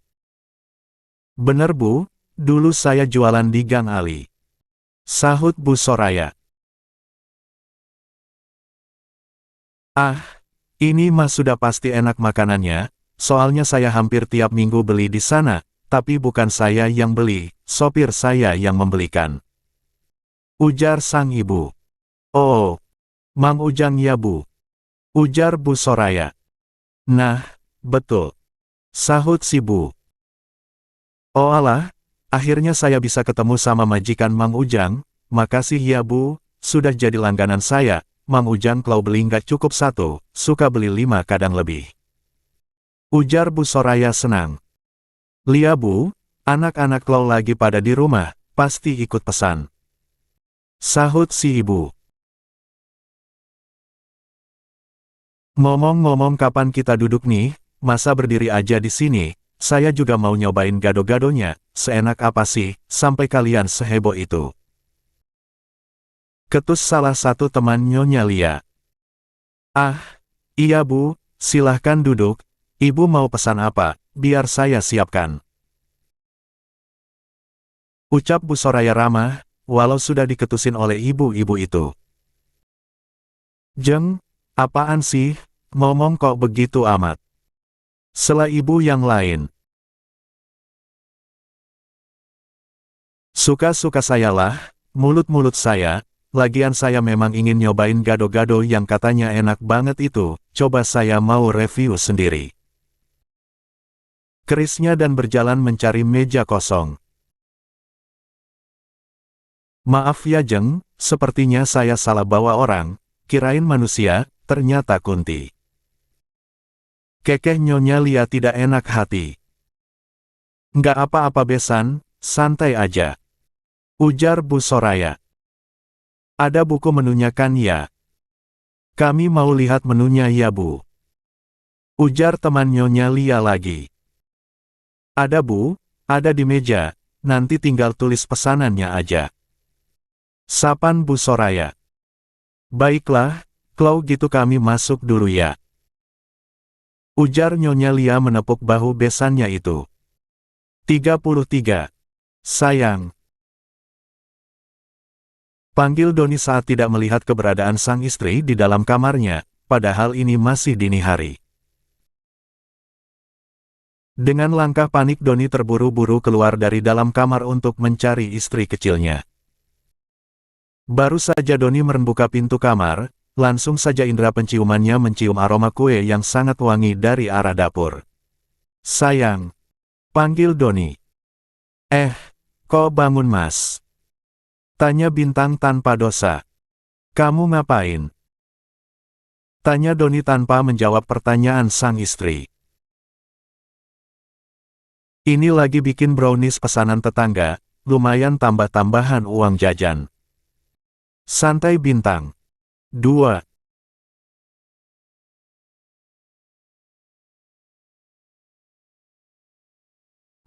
Bener Bu, dulu saya jualan di Gang Ali. Sahut Bu Soraya. Ini mah sudah pasti enak makanannya, soalnya saya hampir tiap minggu beli di sana, tapi bukan saya yang beli, sopir saya yang membelikan. Ujar sang ibu. Oh, Mang Ujang ya Bu. Ujar Bu Soraya. Nah, betul. Sahut si Bu. Oh alah, akhirnya saya bisa ketemu sama majikan Mang Ujang, makasih ya Bu, sudah jadi langganan saya, Mang Ujang kalau beli nggak cukup satu, suka beli 5 kadang lebih. Ujar Bu Soraya senang. Lia Bu, anak-anak lo lagi pada di rumah, pasti ikut pesan. Sahut si ibu. Ngomong-ngomong kapan kita duduk nih, masa berdiri aja di sini, saya juga mau nyobain gado-gadonya, seenak apa sih, sampai kalian seheboh itu. Ketus salah satu teman Nyonya Lia. Ah, iya Bu, silahkan duduk, Ibu mau pesan apa? Biar saya siapkan. Ucap Bu Soraya ramah, walau sudah diketusin oleh ibu-ibu itu. Jeng, apaan sih, ngomong kok begitu amat? Sela ibu yang lain. Suka-suka sayalah, mulut-mulut saya, lagian saya memang ingin nyobain gado-gado yang katanya enak banget itu, coba saya mau review sendiri. Kerisnya dan berjalan mencari meja kosong. Maaf ya Jeng, sepertinya saya salah bawa orang, kirain manusia, ternyata kunti. Kekeh Nyonya Lia tidak enak hati. Nggak apa-apa besan, santai aja. Ujar Bu Soraya. Ada buku menunya kan ya? Kami mau lihat menunya ya Bu. Ujar teman Nyonya Lia lagi. Ada Bu, ada di meja, nanti tinggal tulis pesanannya aja. Sapan Bu Soraya. Baiklah, kalau gitu kami masuk dulu ya. Ujar Nyonya Lia menepuk bahu besannya itu. 33. Sayang. Panggil Doni saat tidak melihat keberadaan sang istri di dalam kamarnya, padahal ini masih dini hari. Dengan langkah panik Doni terburu-buru keluar dari dalam kamar untuk mencari istri kecilnya. Baru saja Doni membuka pintu kamar, langsung saja indera penciumannya mencium aroma kue yang sangat wangi dari arah dapur. Sayang. Panggil Doni. Kok bangun Mas? Tanya Bintang tanpa dosa. Kamu ngapain? Tanya Doni tanpa menjawab pertanyaan sang istri. Ini lagi bikin brownies pesanan tetangga, lumayan tambah-tambahan uang jajan. Santai Bintang. 2.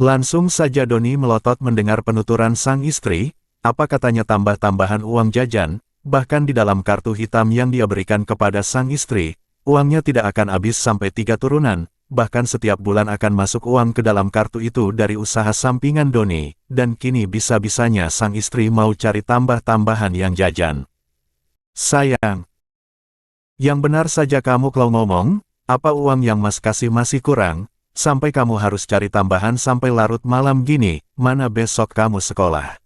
Langsung saja Doni melotot mendengar penuturan sang istri, apa katanya tambah-tambahan uang jajan, bahkan di dalam kartu hitam yang dia berikan kepada sang istri, uangnya tidak akan habis sampai 3 turunan, bahkan setiap bulan akan masuk uang ke dalam kartu itu dari usaha sampingan Doni, dan kini bisa-bisanya sang istri mau cari tambah-tambahan yang jajan. Sayang. Yang benar saja kamu kalau ngomong, apa uang yang Mas kasih masih kurang, sampai kamu harus cari tambahan sampai larut malam gini, mana besok kamu sekolah.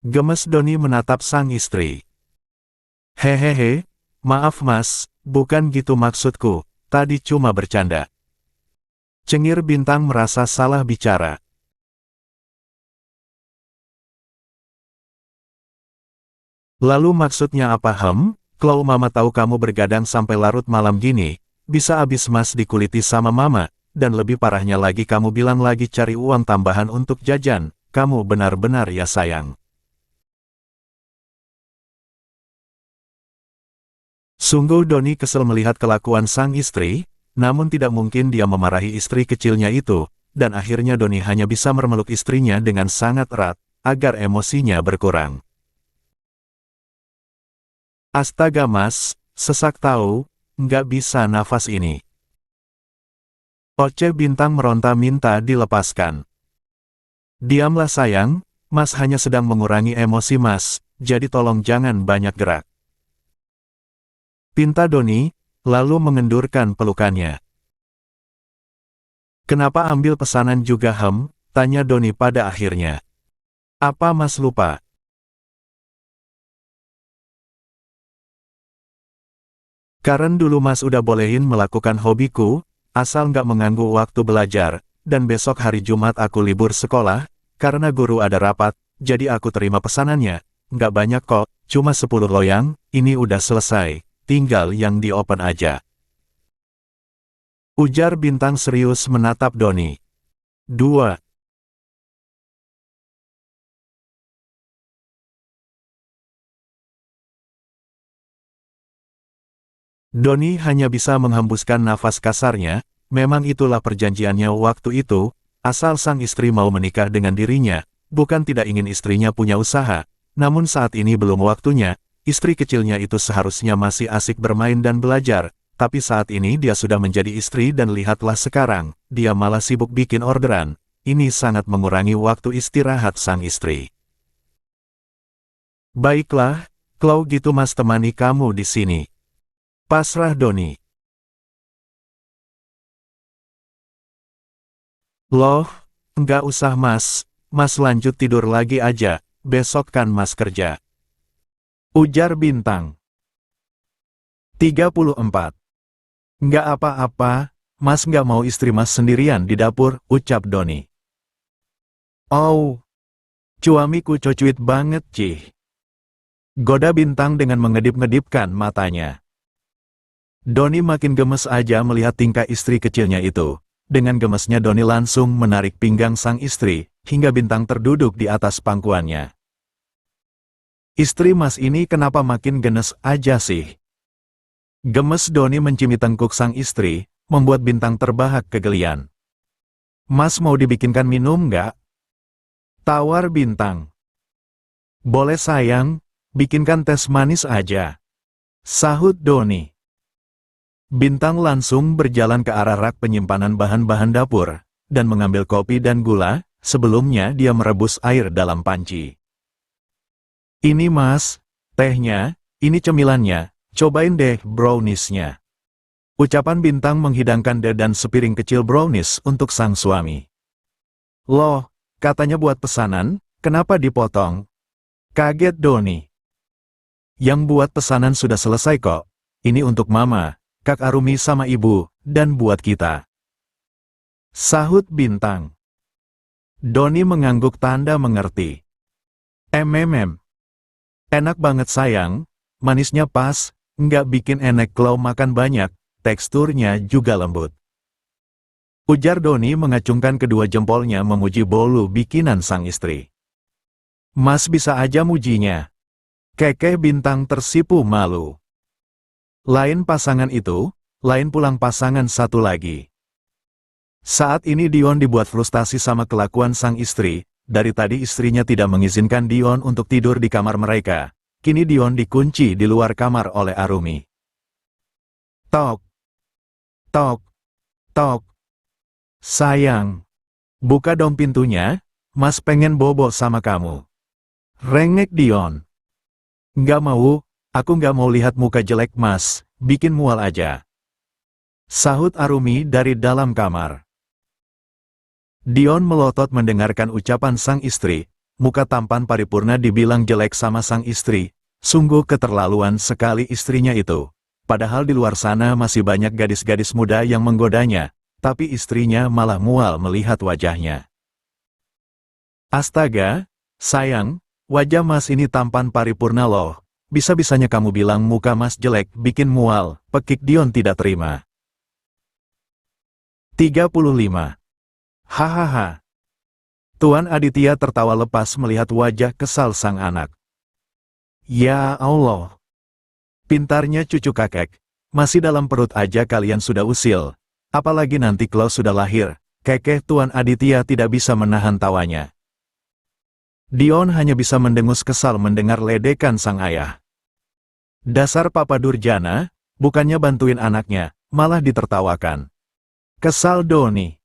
Gemes Doni menatap sang istri. Hehehe, maaf Mas, bukan gitu maksudku, tadi cuma bercanda. Cengir Bintang merasa salah bicara. Lalu maksudnya apa Kalau Mama tahu kamu bergadang sampai larut malam gini, bisa habis Mas dikuliti sama Mama, dan lebih parahnya lagi kamu bilang lagi cari uang tambahan untuk jajan, kamu benar-benar ya sayang. Sungguh Doni kesel melihat kelakuan sang istri, namun tidak mungkin dia memarahi istri kecilnya itu, dan akhirnya Doni hanya bisa memeluk istrinya dengan sangat erat, agar emosinya berkurang. Astaga Mas, sesak tahu, nggak bisa nafas ini. Oceh Bintang meronta minta dilepaskan. Diamlah sayang, Mas hanya sedang mengurangi emosi Mas, jadi tolong jangan banyak gerak. Pinta Doni, lalu mengendurkan pelukannya. Kenapa ambil pesanan juga Tanya Doni pada akhirnya. Apa Mas lupa? Karen dulu Mas udah bolehin melakukan hobiku, asal nggak mengganggu waktu belajar, dan besok hari Jumat aku libur sekolah, karena guru ada rapat, jadi aku terima pesanannya. Nggak banyak kok, cuma 10 loyang, ini udah selesai, tinggal yang di-open aja. Ujar Bintang serius menatap Doni. 2. Doni hanya bisa menghembuskan nafas kasarnya, memang itulah perjanjiannya waktu itu, asal sang istri mau menikah dengan dirinya, bukan tidak ingin istrinya punya usaha, namun saat ini belum waktunya, istri kecilnya itu seharusnya masih asik bermain dan belajar, tapi saat ini dia sudah menjadi istri dan lihatlah sekarang, dia malah sibuk bikin orderan, ini sangat mengurangi waktu istirahat sang istri. Baiklah, kalau gitu Mas temani kamu di sini. Pasrah Doni. Loh, enggak usah Mas, Mas lanjut tidur lagi aja, besok kan Mas kerja. Ujar Bintang. 34. Enggak apa-apa, Mas enggak mau istri Mas sendirian di dapur, ucap Doni. Oh, suamiku cocuit banget Cih. Goda Bintang dengan mengedip-ngedipkan matanya. Doni makin gemes aja melihat tingkah istri kecilnya itu. Dengan gemesnya Doni langsung menarik pinggang sang istri, hingga Bintang terduduk di atas pangkuannya. Istri Mas ini kenapa makin genes aja sih? Gemes Doni menciumi tengkuk sang istri, membuat Bintang terbahak kegelian. Mas mau dibikinkan minum nggak? Tawar Bintang. Boleh sayang, bikinkan teh manis aja. Sahut Doni. Bintang langsung berjalan ke arah rak penyimpanan bahan-bahan dapur, dan mengambil kopi dan gula, sebelumnya dia merebus air dalam panci. Ini Mas, tehnya, ini cemilannya, cobain deh browniesnya. Ucapan Bintang menghidangkan dan sepiring kecil brownies untuk sang suami. Loh, katanya buat pesanan, kenapa dipotong? Kaget Doni. Yang buat pesanan sudah selesai kok, ini untuk Mama, Kak Arumi sama Ibu, dan buat kita. Sahut Bintang. Doni mengangguk tanda mengerti. Enak banget sayang, manisnya pas, nggak bikin enek kalau makan banyak, teksturnya juga lembut. Ujar Doni mengacungkan kedua jempolnya memuji bolu bikinan sang istri. Mas bisa aja mujinya. Kekeh Bintang tersipu malu. Lain pasangan itu, lain pulang pasangan satu lagi. Saat ini Dion dibuat frustasi sama kelakuan sang istri, dari tadi istrinya tidak mengizinkan Dion untuk tidur di kamar mereka, kini Dion dikunci di luar kamar oleh Arumi. Tok, tok, tok. Sayang, buka dong pintunya, Mas pengen bobo sama kamu. Rengek Dion. Nggak mau. Aku nggak mau lihat muka jelek Mas, bikin mual aja. Sahut Arumi dari dalam kamar. Dion melotot mendengarkan ucapan sang istri, muka tampan paripurna dibilang jelek sama sang istri, sungguh keterlaluan sekali istrinya itu. Padahal di luar sana masih banyak gadis-gadis muda yang menggodanya, tapi istrinya malah mual melihat wajahnya. Astaga, sayang, wajah Mas ini tampan paripurna loh. Bisa-bisanya kamu bilang muka Mas jelek bikin mual, pekik Dion tidak terima. 35. Hahaha. Tuan Aditya tertawa lepas melihat wajah kesal sang anak. Ya Allah. Pintarnya cucu kakek, masih dalam perut aja kalian sudah usil. Apalagi nanti kalau sudah lahir, kekeh Tuan Aditya tidak bisa menahan tawanya. Dion hanya bisa mendengus kesal mendengar ledekan sang ayah. Dasar Papa Durjana, bukannya bantuin anaknya, malah ditertawakan. Kesal Doni.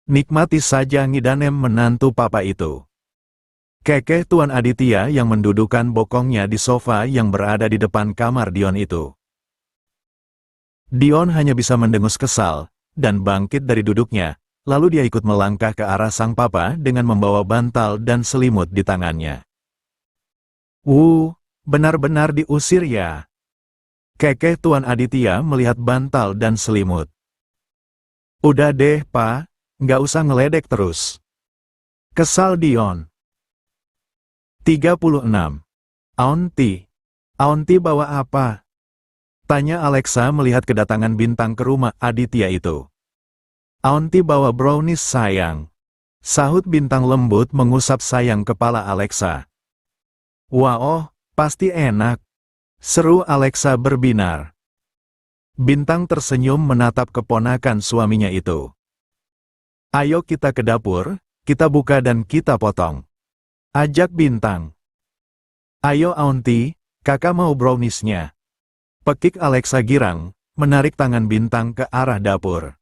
Nikmati saja ngidanem menantu papa itu. Kekeh Tuan Aditya yang mendudukan bokongnya di sofa yang berada di depan kamar Dion itu. Dion hanya bisa mendengus kesal, dan bangkit dari duduknya, Lalu dia ikut melangkah ke arah sang papa dengan membawa bantal dan selimut di tangannya. Benar-benar diusir ya. Kekeh Tuan Aditya melihat bantal dan selimut. Udah deh, Pak, nggak usah ngeledek terus. Kesal Dion. 36. Aunty bawa apa? Tanya Alexa melihat kedatangan Bintang ke rumah Aditya itu. Aunty bawa brownies sayang. Sahut Bintang lembut mengusap sayang kepala Alexa. Wah, pasti enak. Seru Alexa berbinar. Bintang tersenyum menatap keponakan suaminya itu. Ayo kita ke dapur, kita buka dan kita potong. Ajak Bintang. Ayo Aunty, kakak mau browniesnya. Pekik Alexa girang, menarik tangan Bintang ke arah dapur.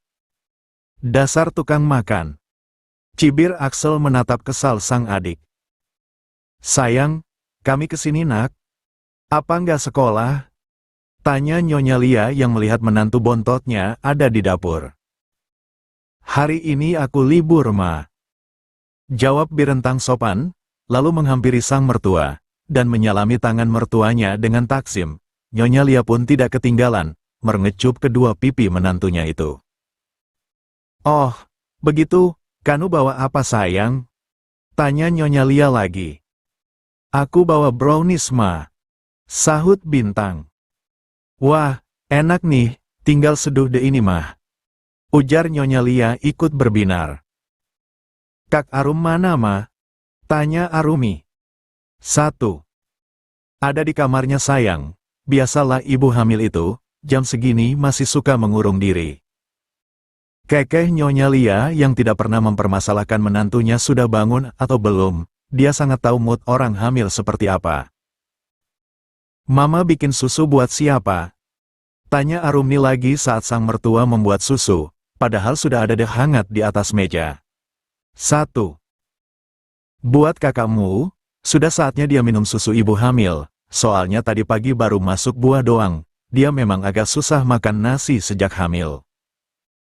Dasar tukang makan. Cibir Axel menatap kesal sang adik. Sayang, kami kesini nak. Apa nggak sekolah? Tanya Nyonya Lia yang melihat menantu bontotnya ada di dapur. Hari ini aku libur, Ma. Jawab Birentang sopan, lalu menghampiri sang mertua, dan menyalami tangan mertuanya dengan taksim. Nyonya Lia pun tidak ketinggalan, mengecup kedua pipi menantunya itu. Oh, begitu, kanu bawa apa sayang? Tanya Nyonya Lia lagi. Aku bawa brownies, Ma. Sahut Bintang. Wah, enak nih, tinggal seduh deh ini mah. Ujar Nyonya Lia ikut berbinar. Kak Arum mana, Ma? Tanya Arumi. 1. Ada di kamarnya sayang. Biasalah ibu hamil itu, jam segini masih suka mengurung diri. Kekeh Nyonya Lia yang tidak pernah mempermasalahkan menantunya sudah bangun atau belum, dia sangat tahu mood orang hamil seperti apa. Mama bikin susu buat siapa? Tanya Arumi lagi saat sang mertua membuat susu, padahal sudah ada teh hangat di atas meja. 1. Buat kakakmu, sudah saatnya dia minum susu ibu hamil, soalnya tadi pagi baru masuk buah doang, dia memang agak susah makan nasi sejak hamil.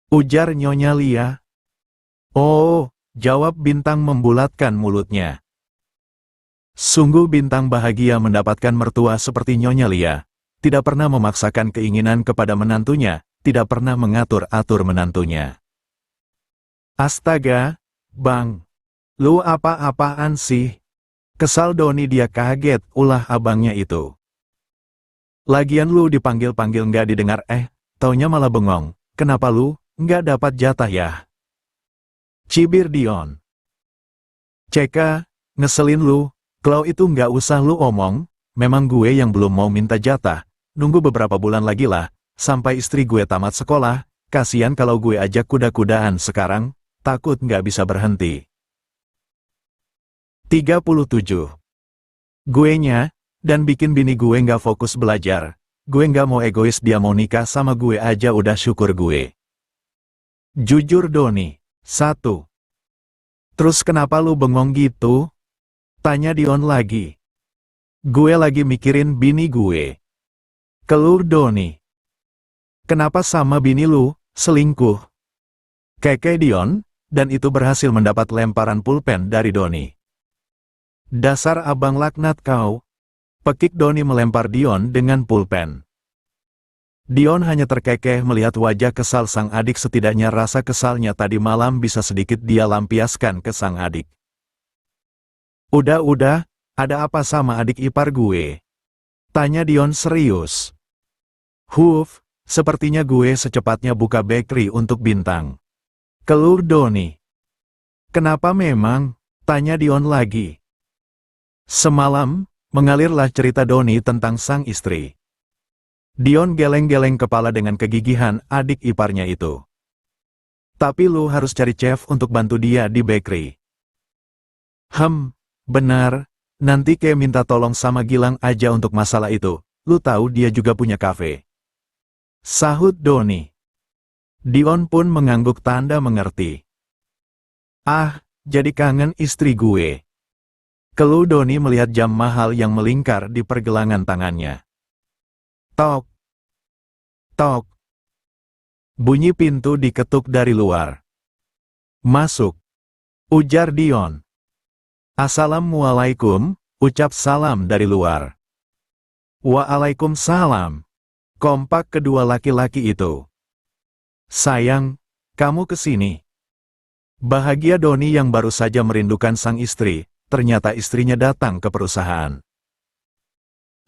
Ujar Nyonya Lia. Oh, jawab Bintang membulatkan mulutnya. Sungguh Bintang bahagia mendapatkan mertua seperti Nyonya Lia. Tidak pernah memaksakan keinginan kepada menantunya, tidak pernah mengatur-atur menantunya. Astaga, Bang. Lu apa-apaan sih? Kesal Doni dia kaget ulah abangnya itu. Lagian lu dipanggil-panggil nggak didengar taunya malah bengong. Kenapa lu nggak dapat jatah ya? Cibir Dion. Ceka, ngeselin lu, kalau itu nggak usah lu omong, memang gue yang belum mau minta jatah, nunggu beberapa bulan lagi lah, sampai istri gue tamat sekolah, kasihan kalau gue ajak kuda-kudaan sekarang, takut nggak bisa berhenti. 37. Guenya, dan bikin bini gue nggak fokus belajar, gue nggak mau egois dia mau nikah sama gue aja udah syukur gue. Jujur Doni. 1. Terus kenapa lu bengong gitu? Tanya Dion lagi. Gue lagi mikirin bini gue. Keluh Doni. Kenapa sama bini lu, selingkuh? Keke Dion, dan itu berhasil mendapat lemparan pulpen dari Doni. Dasar abang laknat kau. Pekik Doni melempar Dion dengan pulpen. Dion hanya terkekeh melihat wajah kesal sang adik, setidaknya rasa kesalnya tadi malam bisa sedikit dia lampiaskan ke sang adik. Udah, ada apa sama adik ipar gue? Tanya Dion serius. Sepertinya gue secepatnya buka bakery untuk Bintang. Keluh Doni. Kenapa memang? Tanya Dion lagi. Semalam, mengalirlah cerita Doni tentang sang istri. Dion geleng-geleng kepala dengan kegigihan adik iparnya itu. Tapi lu harus cari chef untuk bantu dia di bakery. Benar, nanti kayak minta tolong sama Gilang aja untuk masalah itu, lu tahu dia juga punya kafe. Sahut Doni. Dion pun mengangguk tanda mengerti. Jadi kangen istri gue. Keluh Doni melihat jam mahal yang melingkar di pergelangan tangannya. Tok. Tok. Bunyi pintu diketuk dari luar. Masuk, ujar Dion. Assalamualaikum, ucap salam dari luar. Waalaikumsalam, kompak kedua laki-laki itu. Sayang, kamu kesini. Bahagia Doni yang baru saja merindukan sang istri, ternyata istrinya datang ke perusahaan.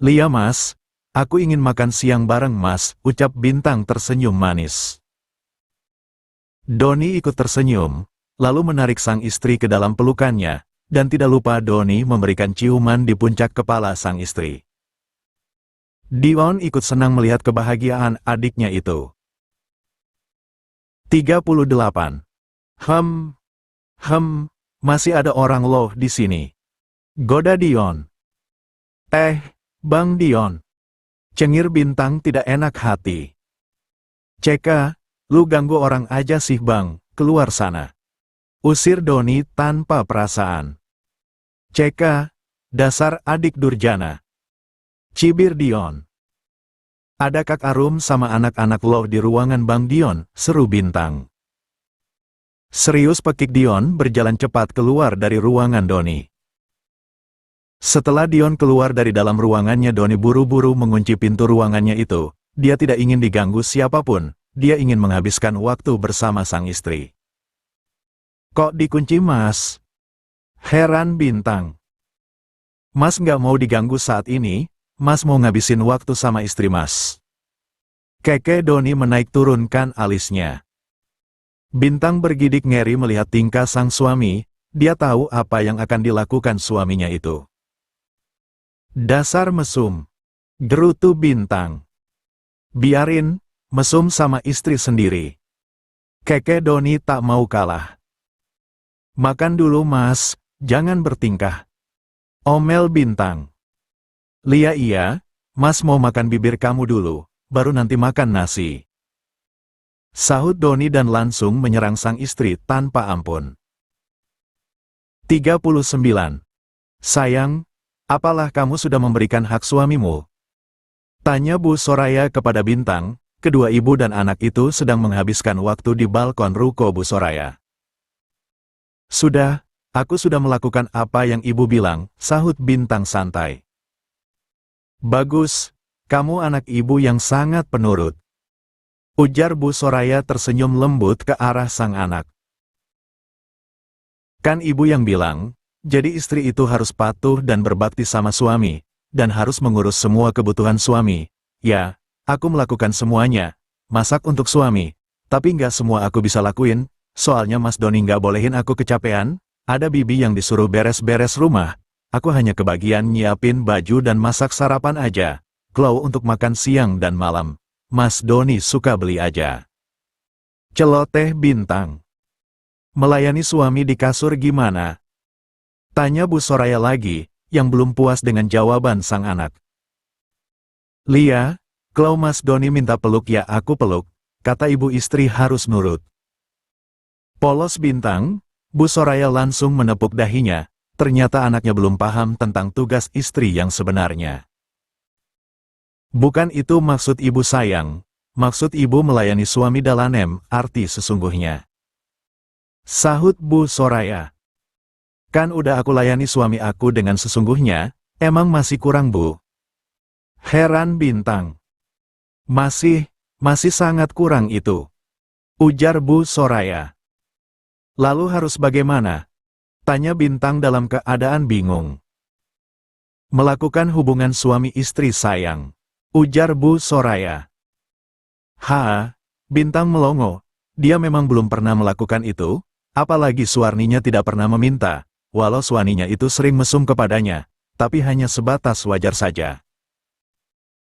Lia mas, aku ingin makan siang bareng mas, ucap Bintang tersenyum manis. Doni ikut tersenyum, lalu menarik sang istri ke dalam pelukannya, dan tidak lupa Doni memberikan ciuman di puncak kepala sang istri. Dion ikut senang melihat kebahagiaan adiknya itu. 38. Masih ada orang loh di sini. Goda Dion. Bang Dion. Cengir Bintang tidak enak hati. Ceka, lu ganggu orang aja sih bang, keluar sana. Usir Doni tanpa perasaan. Ceka, dasar adik durjana. Cibir Dion. Ada Kak Arum sama anak-anak loh di ruangan Bang Dion, seru Bintang. Serius pekik Dion berjalan cepat keluar dari ruangan Doni. Setelah Dion keluar dari dalam ruangannya, Doni buru-buru mengunci pintu ruangannya itu. Dia tidak ingin diganggu siapapun, dia ingin menghabiskan waktu bersama sang istri. Kok dikunci mas? Heran Bintang. Mas nggak mau diganggu saat ini, mas mau ngabisin waktu sama istri mas. Keke Doni menaik turunkan alisnya. Bintang bergidik ngeri melihat tingkah sang suami, dia tahu apa yang akan dilakukan suaminya itu. Dasar mesum, gerutu Bintang. Biarin, mesum sama istri sendiri. Keke Doni tak mau kalah. Makan dulu mas, jangan bertingkah. Omel Bintang. Lia iya, mas mau makan bibir kamu dulu, baru nanti makan nasi. Sahut Doni dan langsung menyerang sang istri tanpa ampun. 39. Sayang, apalah kamu sudah memberikan hak suamimu? Tanya Bu Soraya kepada Bintang, kedua ibu dan anak itu sedang menghabiskan waktu di balkon ruko Bu Soraya. Sudah, aku sudah melakukan apa yang ibu bilang, sahut Bintang santai. Bagus, kamu anak ibu yang sangat penurut. Ujar Bu Soraya tersenyum lembut ke arah sang anak. Kan ibu yang bilang, jadi istri itu harus patuh dan berbakti sama suami, dan harus mengurus semua kebutuhan suami. Ya, aku melakukan semuanya, masak untuk suami, tapi nggak semua aku bisa lakuin, soalnya Mas Doni nggak bolehin aku kecapean, ada bibi yang disuruh beres-beres rumah. Aku hanya kebagian nyiapin baju dan masak sarapan aja. Kalau untuk makan siang dan malam, Mas Doni suka beli aja. Celoteh Bintang. Melayani suami di kasur gimana? Tanya Bu Soraya lagi, yang belum puas dengan jawaban sang anak. Lia, kalau Mas Doni minta peluk ya aku peluk, kata ibu istri harus nurut. Polos Bintang, Bu Soraya langsung menepuk dahinya. Ternyata anaknya belum paham tentang tugas istri yang sebenarnya. Bukan itu maksud ibu sayang, maksud ibu melayani suami dalanem, arti sesungguhnya. Sahut Bu Soraya. Kan udah aku layani suami aku dengan sesungguhnya, emang masih kurang Bu? Heran Bintang. Masih sangat kurang itu. Ujar Bu Soraya. Lalu harus bagaimana? Tanya Bintang dalam keadaan bingung. Melakukan hubungan suami istri sayang. Ujar Bu Soraya. Bintang melongo. Dia memang belum pernah melakukan itu, apalagi suaminya tidak pernah meminta, walau suaminya itu sering mesum kepadanya, tapi hanya sebatas wajar saja.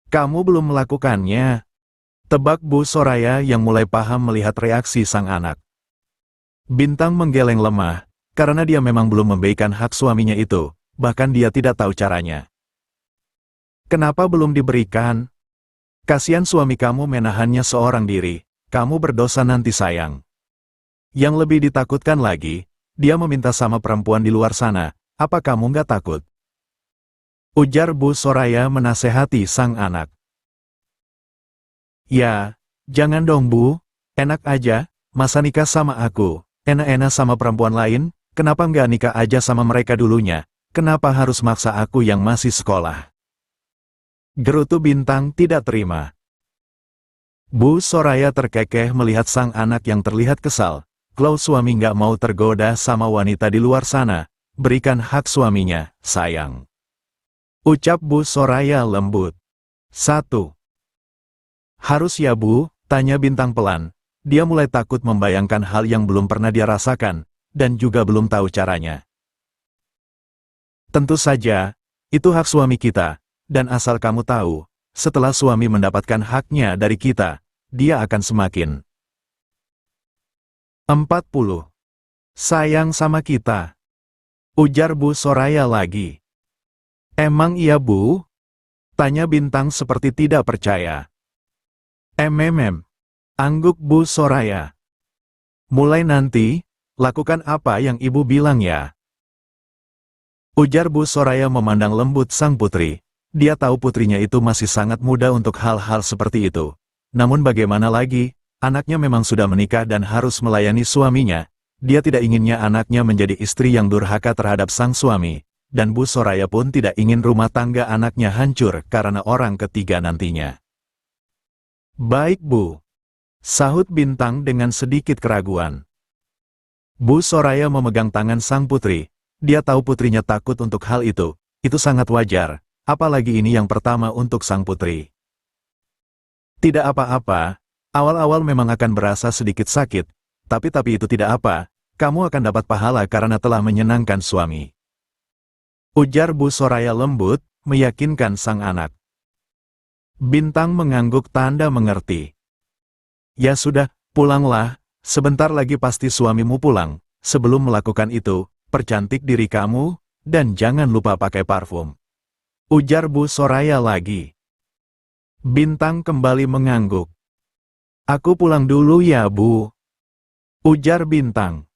Kamu belum melakukannya? Tebak Bu Soraya yang mulai paham melihat reaksi sang anak. Bintang menggeleng lemah. Karena dia memang belum memberikan hak suaminya itu, bahkan dia tidak tahu caranya. Kenapa belum diberikan? Kasihan suami kamu menahannya seorang diri, kamu berdosa nanti sayang. Yang lebih ditakutkan lagi, dia meminta sama perempuan di luar sana, apa kamu nggak takut? Ujar Bu Soraya menasehati sang anak. Ya, jangan dong Bu, enak aja, masa nikah sama aku, Enak-enak sama perempuan lain, kenapa nggak nikah aja sama mereka dulunya? Kenapa harus maksa aku yang masih sekolah? Gerutu Bintang tidak terima. Bu Soraya terkekeh melihat sang anak yang terlihat kesal. Kalau suami nggak mau tergoda sama wanita di luar sana, berikan hak suaminya, sayang. Ucap Bu Soraya lembut. 1. Harus ya Bu, tanya Bintang pelan. Dia mulai takut membayangkan hal yang belum pernah dia rasakan, dan juga belum tahu caranya. Tentu saja, itu hak suami kita, dan asal kamu tahu, setelah suami mendapatkan haknya dari kita, dia akan semakin 40. Sayang sama kita. Ujar Bu Soraya lagi. Emang iya Bu? Tanya Bintang seperti tidak percaya. Angguk Bu Soraya. Mulai nanti, lakukan apa yang ibu bilang ya. Ujar Bu Soraya memandang lembut sang putri. Dia tahu putrinya itu masih sangat muda untuk hal-hal seperti itu. Namun bagaimana lagi, anaknya memang sudah menikah dan harus melayani suaminya. Dia tidak inginnya anaknya menjadi istri yang durhaka terhadap sang suami. Dan Bu Soraya pun tidak ingin rumah tangga anaknya hancur karena orang ketiga nantinya. Baik Bu. Sahut Bintang dengan sedikit keraguan. Bu Soraya memegang tangan sang putri. Dia tahu putrinya takut untuk hal itu sangat wajar, apalagi ini yang pertama untuk sang putri. Tidak apa-apa, awal-awal memang akan berasa sedikit sakit, tapi itu tidak apa, kamu akan dapat pahala karena telah menyenangkan suami. Ujar Bu Soraya lembut, meyakinkan sang anak. Bintang mengangguk tanda mengerti. Ya sudah, pulanglah, sebentar lagi pasti suamimu pulang. Sebelum melakukan itu, percantik diri kamu, dan jangan lupa pakai parfum. Ujar Bu Soraya lagi. Bintang kembali mengangguk. Aku pulang dulu ya Bu. Ujar Bintang.